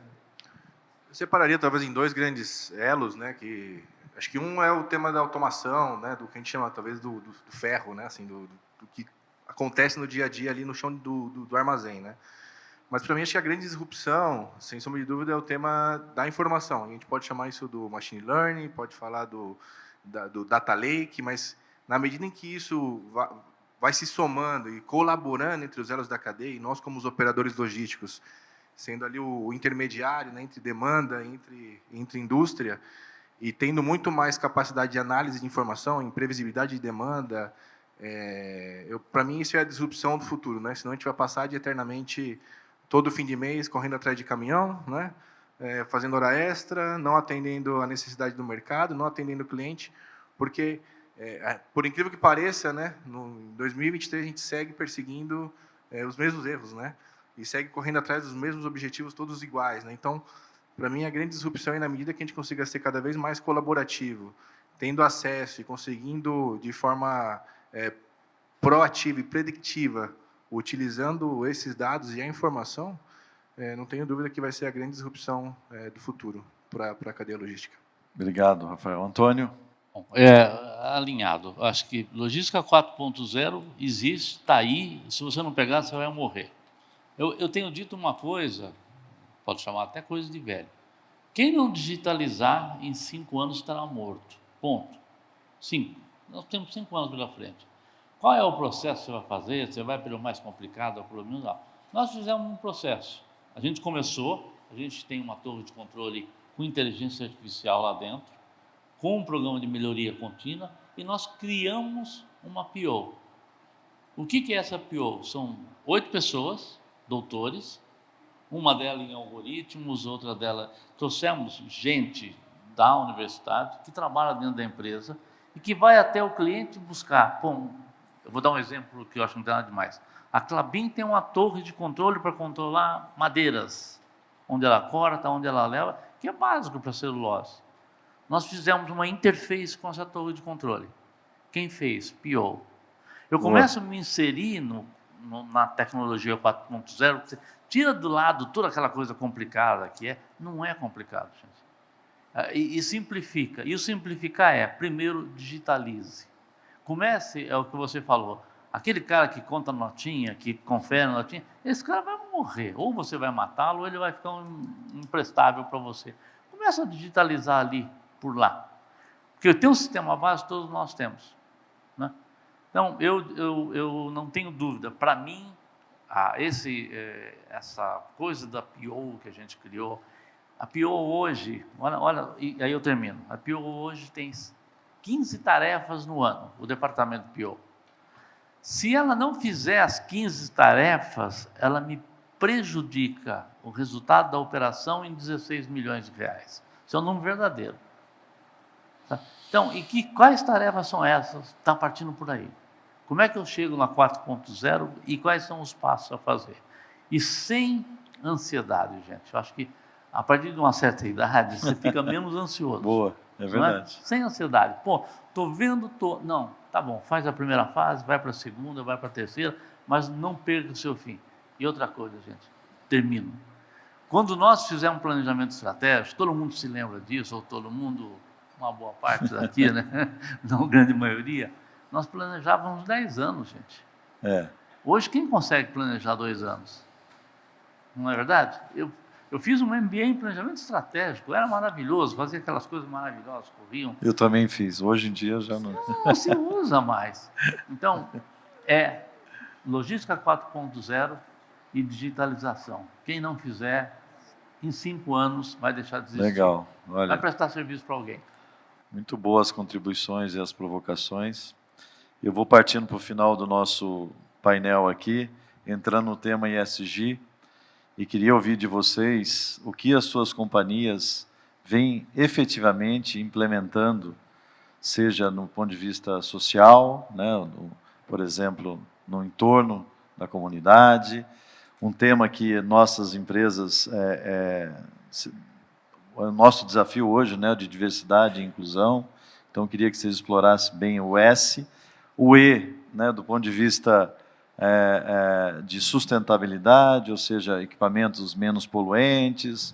Eu separaria talvez em dois grandes elos, né? Que acho que um é o tema da automação, né? Do que a gente chama talvez do ferro, né? Assim, do que acontece no dia a dia ali no chão do armazém, né? Mas para mim acho que a grande disrupção, sem sombra de dúvida, é o tema da informação. A gente pode chamar isso do machine learning, pode falar do data lake, mas na medida em que isso vai se somando e colaborando entre os elos da cadeia, e nós como os operadores logísticos, sendo ali o intermediário, né, entre demanda, entre indústria, e tendo muito mais capacidade de análise de informação, imprevisibilidade de demanda, para mim isso é a disrupção do futuro, né? Senão a gente vai passar de eternamente todo fim de mês correndo atrás de caminhão, né? Fazendo hora extra, não atendendo a necessidade do mercado, não atendendo o cliente, porque, por incrível que pareça, né, em 2023 a gente segue perseguindo os mesmos erros, né? E segue correndo atrás dos mesmos objetivos, todos iguais, né? Então, para mim, a grande disrupção é na medida que a gente consiga ser cada vez mais colaborativo, tendo acesso e conseguindo, de forma proativa e predictiva, utilizando esses dados e a informação, não tenho dúvida que vai ser a grande disrupção do futuro para a cadeia logística. Obrigado, Rafael. Antônio? Bom, alinhado. Acho que logística 4.0 existe, está aí, e se você não pegar, você vai morrer. Eu tenho dito uma coisa, pode chamar até coisa de velho. Quem não digitalizar, em 5 anos estará morto. Ponto. 5. Nós temos 5 anos pela frente. Qual é o processo que você vai fazer? Você vai pelo mais complicado ou pelo menos não? Nós fizemos um processo. A gente começou, a gente tem uma torre de controle com inteligência artificial lá dentro, com um programa de melhoria contínua, e nós criamos uma PO. O que é essa PO? São 8 pessoas, doutores, uma delas em algoritmos, outra delas... Trouxemos gente da universidade que trabalha dentro da empresa e que vai até o cliente buscar. Bom, eu vou dar um exemplo que eu acho que não tem nada demais. A Klabin tem uma torre de controle para controlar madeiras, onde ela corta, onde ela leva, que é básico para celulose. Nós fizemos uma interface com essa torre de controle. Quem fez? PO. Eu começo a me inserir na tecnologia 4.0, você tira do lado toda aquela coisa complicada que não é complicado, gente. E simplifica. E o simplificar primeiro, digitalize. Comece, é o que você falou, aquele cara que conta notinha, que confere notinha, esse cara vai morrer. Ou você vai matá-lo, ou ele vai ficar imprestável para você. Começa a digitalizar ali, por lá. Porque eu tenho um sistema base, todos nós temos, né? Então, eu não tenho dúvida. Para mim, essa coisa da PO que a gente criou, a PO hoje, olha, e aí eu termino. A PO hoje tem 15 tarefas no ano, o departamento PO. Se ela não fizer as 15 tarefas, ela me prejudica o resultado da operação em 16 milhões de reais. Isso é um número verdadeiro. Tá? Então, quais tarefas são essas? Está partindo por aí. Como é que eu chego na 4.0 e quais são os passos a fazer? E sem ansiedade, gente. Eu acho que a partir de uma certa idade, você fica menos ansioso. Boa, é verdade. Sem ansiedade. Pô, estou vendo, não, tá bom, faz a primeira fase, vai para a segunda, vai para a terceira, mas não perca o seu fim. E outra coisa, gente, termino. Quando nós fizemos um planejamento estratégico, todo mundo se lembra disso, ou todo mundo, uma boa parte daqui, né? Não grande maioria, nós planejávamos 10 anos, gente. Hoje, quem consegue planejar 2 anos? Não é verdade? Eu fiz um MBA em planejamento estratégico, era maravilhoso, fazia aquelas coisas maravilhosas, corriam. Eu também fiz, hoje em dia já não. Não se usa mais. Então, logística 4.0 e digitalização. Quem não fizer, em 5 anos, vai deixar de existir. Legal, olha. Vai prestar serviço para alguém. Muito boas as contribuições e as provocações. Eu vou partindo para o final do nosso painel aqui, entrando no tema ESG, e queria ouvir de vocês o que as suas companhias vêm efetivamente implementando, seja no ponto de vista social, né, por exemplo, no entorno da comunidade, um tema que nossas empresas, o nosso desafio hoje, né, de diversidade e inclusão, então eu queria que vocês explorassem bem o S, o E, né, do ponto de vista de sustentabilidade, ou seja, equipamentos menos poluentes.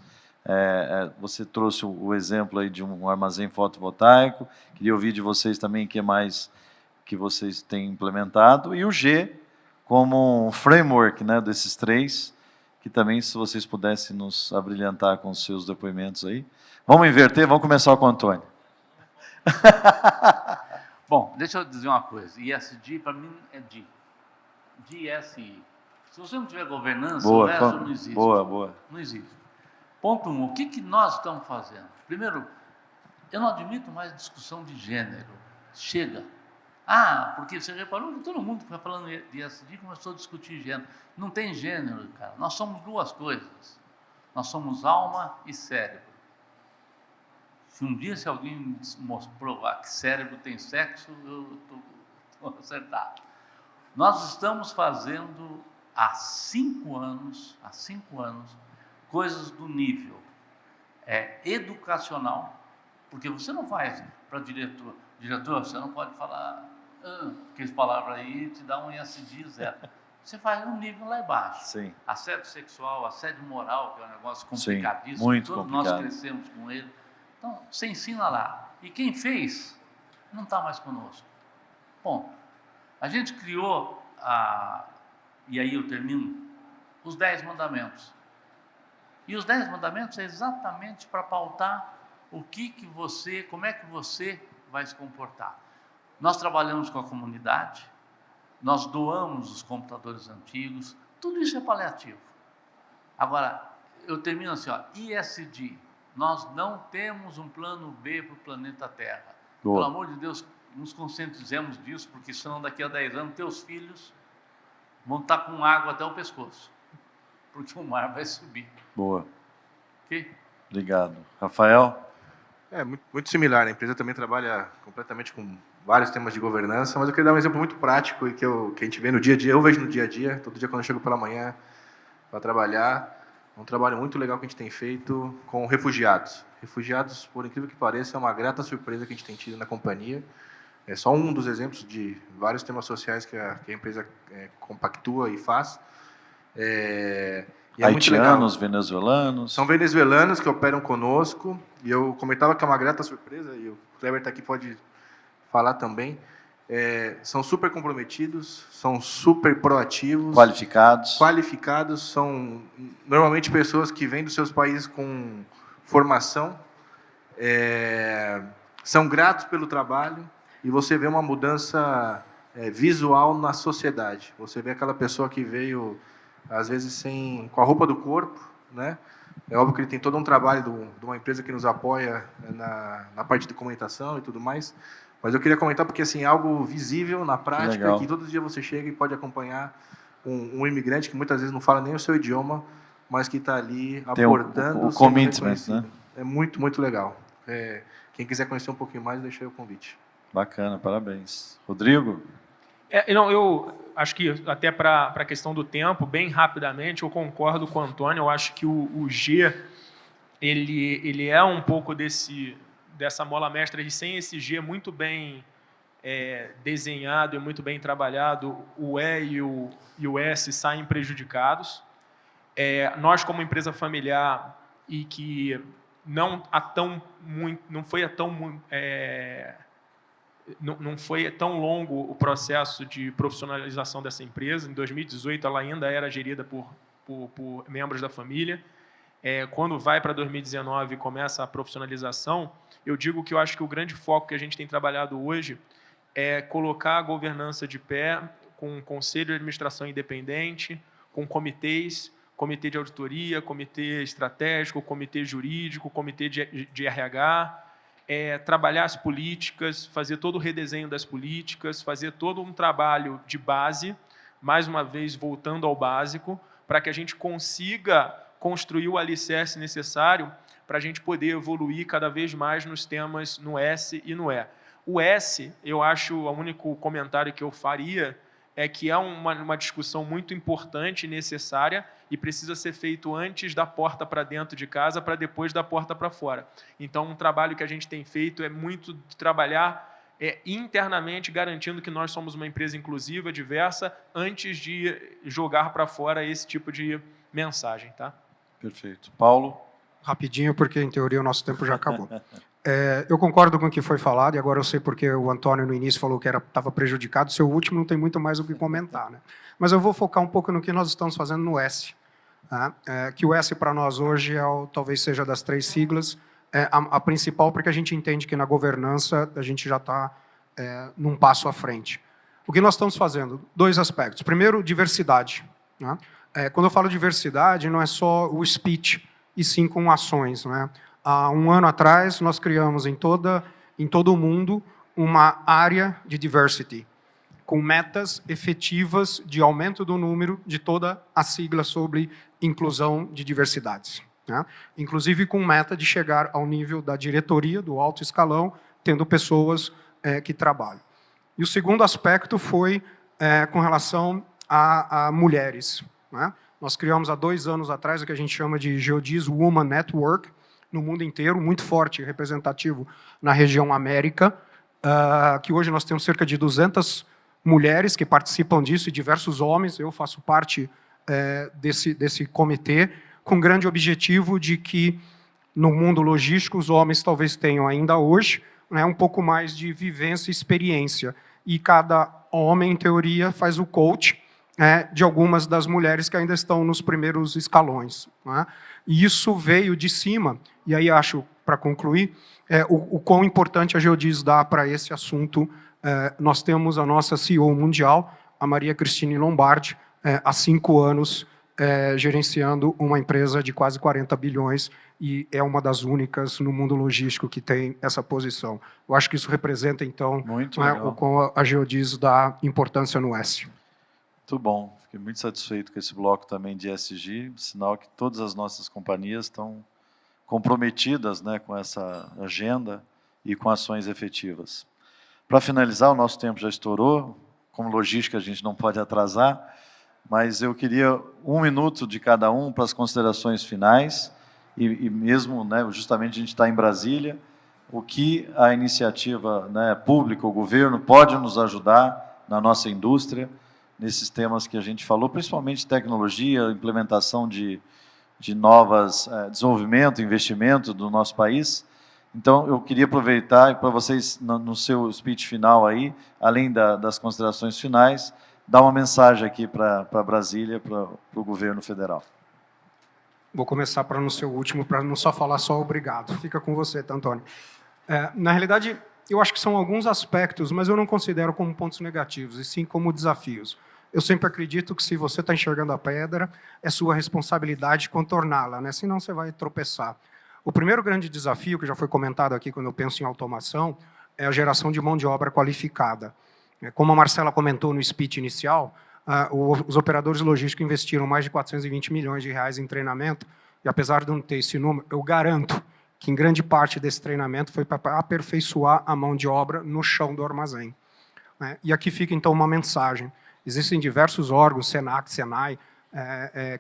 Você trouxe o exemplo aí de um armazém fotovoltaico, queria ouvir de vocês também o que mais que vocês têm implementado, e o G como um framework, né, desses 3, que também, se vocês pudessem nos abrilhantar com os seus depoimentos aí. Vamos inverter, vamos começar com o Antônio. Bom, deixa eu dizer uma coisa, ESG para mim é DSI. Se você não tiver governança, o resto não existe. Boa. Não existe. Ponto 1, o que nós estamos fazendo? Primeiro, eu não admito mais discussão de gênero. Chega. Porque você reparou que todo mundo que está falando de ESG começou a discutir gênero. Não tem gênero, cara. Nós somos 2 coisas. Nós somos alma e cérebro. Se um dia alguém provar que cérebro tem sexo, eu estou acertado. Nós estamos fazendo há 5 anos, coisas do nível educacional, porque você não faz para diretor, você não pode falar, aquelas palavras aí te dá um ESG 0. Você faz um nível lá embaixo. Sim. Assédio sexual, assédio moral, que é um negócio complicadíssimo. Sim, muito todos complicado. Nós crescemos com ele. Então, você ensina lá. E quem fez, não está mais conosco. Bom, a gente criou, e aí eu termino, os 10 mandamentos. E os 10 mandamentos é exatamente para pautar como é que você vai se comportar. Nós trabalhamos com a comunidade, nós doamos os computadores antigos, tudo isso é paliativo. Agora, eu termino assim, ESG, nós não temos um plano B para o planeta Terra. Boa. Pelo amor de Deus, nos conscientizemos disso, porque senão daqui a 10 anos teus filhos vão estar com água até o pescoço, porque o mar vai subir. Boa. Ok? Obrigado. Rafael? Muito similar. A empresa também trabalha completamente com vários temas de governança, mas eu queria dar um exemplo muito prático e que a gente vê no dia a dia, eu vejo no dia a dia, todo dia quando eu chego pela manhã para trabalhar, um trabalho muito legal que a gente tem feito com refugiados. Refugiados, por incrível que pareça, é uma grata surpresa que a gente tem tido na companhia. É só um dos exemplos de vários temas sociais que a empresa compactua e faz. Haitianos, venezuelanos. São venezuelanos que operam conosco, e eu comentava que é uma grata surpresa, e o Kleber está aqui, pode falar também. São super comprometidos, são super proativos. Qualificados, são normalmente pessoas que vêm dos seus países com formação, são gratos pelo trabalho, e você vê uma mudança visual na sociedade. Você vê aquela pessoa que veio, às vezes, com a roupa do corpo, né? É óbvio que ele tem todo um trabalho de uma empresa que nos apoia na parte de comunicação e tudo mais, mas eu queria comentar porque assim, é algo visível na prática, que todo dia você chega e pode acompanhar um imigrante que muitas vezes não fala nem o seu idioma, mas que está ali aportando. O commitment, né? É muito, muito legal. Quem quiser conhecer um pouquinho mais, deixa aí o convite. Bacana, parabéns. Rodrigo? Não, eu acho que até para a questão do tempo, bem rapidamente, eu concordo com o Antônio. Eu acho que o G ele é um pouco dessa mola mestra, e sem esse G muito bem desenhado e muito bem trabalhado, o E e o S saem prejudicados. Nós, como empresa familiar, e que não foi tão longo o processo de profissionalização dessa empresa. Em 2018, ela ainda era gerida por membros da família. Quando vai para 2019 e começa a profissionalização, eu digo que eu acho que o grande foco que a gente tem trabalhado hoje é colocar a governança de pé, com um conselho de administração independente, com comitês, comitê de auditoria, comitê estratégico, comitê jurídico, comitê de RH, trabalhar as políticas, fazer todo o redesenho das políticas, fazer todo um trabalho de base, mais uma vez voltando ao básico, para que a gente consiga construir o alicerce necessário para a gente poder evoluir cada vez mais nos temas no S e no E. O S, eu acho, o único comentário que eu faria é que é uma discussão muito importante e necessária e precisa ser feito antes da porta para dentro de casa, para depois da porta para fora. Então, um trabalho que a gente tem feito é muito de trabalhar internamente, garantindo que nós somos uma empresa inclusiva, diversa, antes de jogar para fora esse tipo de mensagem. Tá? Perfeito. Paulo? Rapidinho, porque, em teoria, o nosso tempo já acabou. Eu concordo com o que foi falado, e agora eu sei porque o Antônio, no início, falou que estava prejudicado. Seu último não tem muito mais o que comentar, né? Mas eu vou focar um pouco no que nós estamos fazendo no S. Tá? Que o S, para nós, hoje, talvez seja das 3 siglas, a principal, porque a gente entende que na governança a gente já está num passo à frente. O que nós estamos fazendo? 2 aspectos. Primeiro, diversidade. Né? Quando eu falo diversidade, não é só o speech, e sim com ações, né? Há um ano atrás, nós criamos em todo o mundo uma área de diversity, com metas efetivas de aumento do número de toda a sigla sobre inclusão de diversidades. Né? Inclusive com meta de chegar ao nível da diretoria, do alto escalão, tendo pessoas que trabalham. E o segundo aspecto foi com relação a mulheres. Né? Nós criamos há 2 anos atrás o que a gente chama de Geodis Woman Network, no mundo inteiro, muito forte e representativo na região América, que hoje nós temos cerca de 200 mulheres que participam disso e diversos homens. Eu faço parte desse comitê, com grande objetivo de que, no mundo logístico, os homens talvez tenham ainda hoje um pouco mais de vivência e experiência. E cada homem, em teoria, faz o coach de algumas das mulheres que ainda estão nos primeiros escalões. Né? E isso veio de cima, e aí acho, para concluir, o quão importante a Geodis dá para esse assunto. Nós temos a nossa CEO mundial, a Maria Cristine Lombardi, há 5 anos, gerenciando uma empresa de quase 40 bilhões, e é uma das únicas no mundo logístico que tem essa posição. Eu acho que isso representa, então, o quão a Geodis dá importância no S. Muito bom. Fiquei muito satisfeito com esse bloco também de ESG, sinal que todas as nossas companhias estão comprometidas, né, com essa agenda e com ações efetivas. Para finalizar, o nosso tempo já estourou. Como logística, a gente não pode atrasar, mas eu queria 1 minuto de cada um para as considerações finais, e mesmo, né, justamente a gente está em Brasília, o que a iniciativa, né, pública, o governo, pode nos ajudar na nossa indústria, nesses temas que a gente falou, principalmente tecnologia, implementação de novas, desenvolvimento, investimento do nosso país. Então, eu queria aproveitar para vocês, no seu speech final aí, além das considerações finais, dar uma mensagem aqui para Brasília, para o governo federal. Vou começar para não ser o último, para não só falar só obrigado. Fica com você, tá, Antônio? Na realidade, eu acho que são alguns aspectos, mas eu não considero como pontos negativos, e sim como desafios. Eu sempre acredito que se você está enxergando a pedra, é sua responsabilidade contorná-la, né? Senão você vai tropeçar. O primeiro grande desafio, que já foi comentado aqui quando eu penso em automação, é a geração de mão de obra qualificada. Como a Marcela comentou no speech inicial, os operadores logísticos investiram mais de 420 milhões de reais em treinamento, e apesar de não ter esse número, eu garanto que em grande parte desse treinamento foi para aperfeiçoar a mão de obra no chão do armazém. E aqui fica, então, uma mensagem. Existem diversos órgãos, Senac, Senai,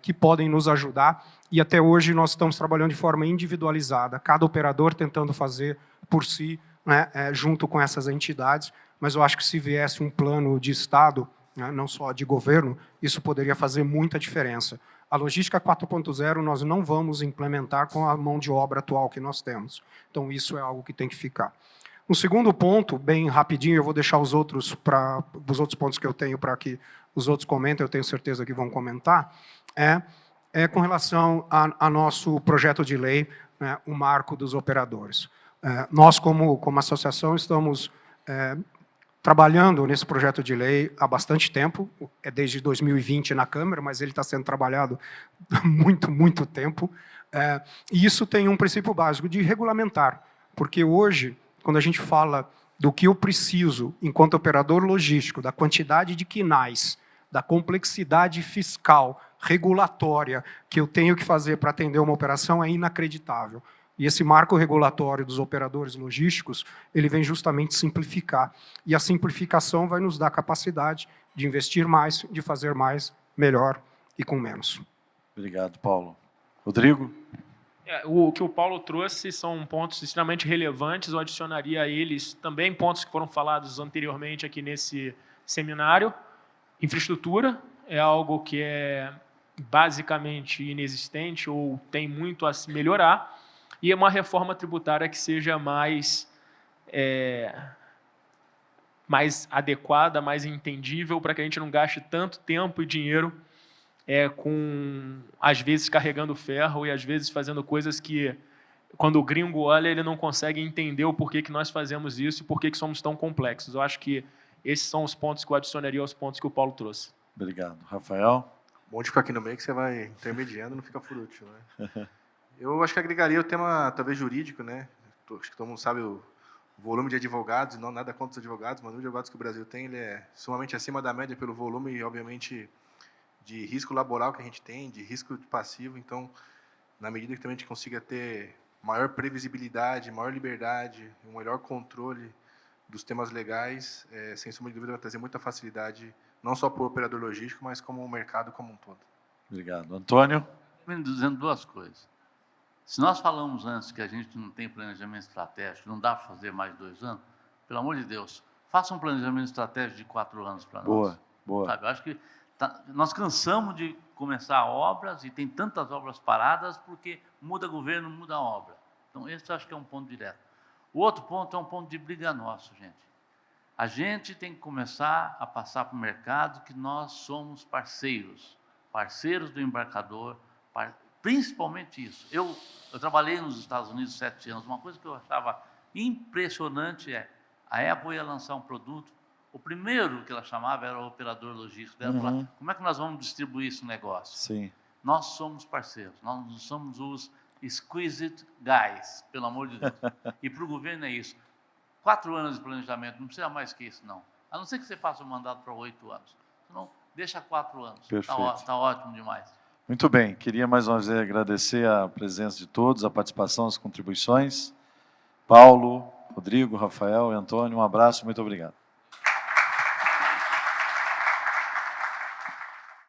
que podem nos ajudar, e até hoje nós estamos trabalhando de forma individualizada, cada operador tentando fazer por si, né, junto com essas entidades, mas eu acho que se viesse um plano de Estado, né, não só de governo, isso poderia fazer muita diferença. A logística 4.0 nós não vamos implementar com a mão de obra atual que nós temos. Então, isso é algo que tem que ficar. Um segundo ponto, bem rapidinho, eu vou deixar os outros pontos que eu tenho para que os outros comentem, eu tenho certeza que vão comentar, é com relação a nosso projeto de lei, né, o marco dos operadores. Nós, como associação, estamos trabalhando nesse projeto de lei há bastante tempo, é desde 2020 na Câmara, mas ele está sendo trabalhado há muito tempo, e isso tem um princípio básico de regulamentar, porque hoje, quando a gente fala do que eu preciso, enquanto operador logístico, da quantidade de quinais, da complexidade fiscal, regulatória, que eu tenho que fazer para atender uma operação, é inacreditável. E esse marco regulatório dos operadores logísticos, ele vem justamente simplificar. E a simplificação vai nos dar capacidade de investir mais, de fazer mais, melhor e com menos. Obrigado, Paulo. Rodrigo? O que o Paulo trouxe são pontos extremamente relevantes, eu adicionaria a eles também pontos que foram falados anteriormente aqui nesse seminário. Infraestrutura é algo que é basicamente inexistente ou tem muito a se melhorar, e uma reforma tributária que seja mais adequada, mais entendível, para que a gente não gaste tanto tempo e dinheiro às vezes carregando ferro e às vezes fazendo coisas que, quando o gringo olha, ele não consegue entender o porquê que nós fazemos isso e por que somos tão complexos. Eu acho que esses são os pontos que eu adicionaria aos pontos que o Paulo trouxe. Obrigado. Rafael? Bom de ficar aqui no meio que você vai intermediando, não fica por último, né? Eu acho que agregaria o tema, talvez, jurídico, né? Acho que todo mundo sabe o volume de advogados, não nada contra os advogados, mas o número de advogados que o Brasil tem, ele é sumamente acima da média pelo volume e, obviamente, de risco laboral que a gente tem, de risco passivo. Então, na medida que também a gente consiga ter maior previsibilidade, maior liberdade, um melhor controle dos temas legais, sem sombra de dúvida, vai trazer muita facilidade, não só para o operador logístico, mas como o mercado como um todo. Obrigado. Antônio? Estou dizendo duas coisas. Se nós falamos antes que a gente não tem planejamento estratégico, não dá para fazer mais de 2 anos, pelo amor de Deus, faça um planejamento estratégico de 4 anos para nós. Boa, boa. Sabe? Eu acho que nós cansamos de começar obras e tem tantas obras paradas porque muda governo, muda a obra. Então, esse eu acho que é um ponto direto. O outro ponto é um ponto de briga nosso, gente. A gente tem que começar a passar para o mercado que nós somos parceiros do embarcador, principalmente isso. Eu trabalhei nos Estados Unidos 7 anos, uma coisa que eu achava impressionante a Apple ia lançar um produto, o primeiro que ela chamava era o operador logístico. Ela falava, como é que nós vamos distribuir esse negócio? Sim. Nós somos parceiros, nós não somos os squeezed guys, pelo amor de Deus. E para o governo é isso. 4 anos de planejamento, não precisa mais que isso, não. A não ser que você faça o mandato para 8 anos. Senão, deixa 4 anos. Está ótimo demais. Muito bem. Queria mais uma vez agradecer a presença de todos, a participação, as contribuições. Paulo, Rodrigo, Rafael e Antônio, um abraço, muito obrigado.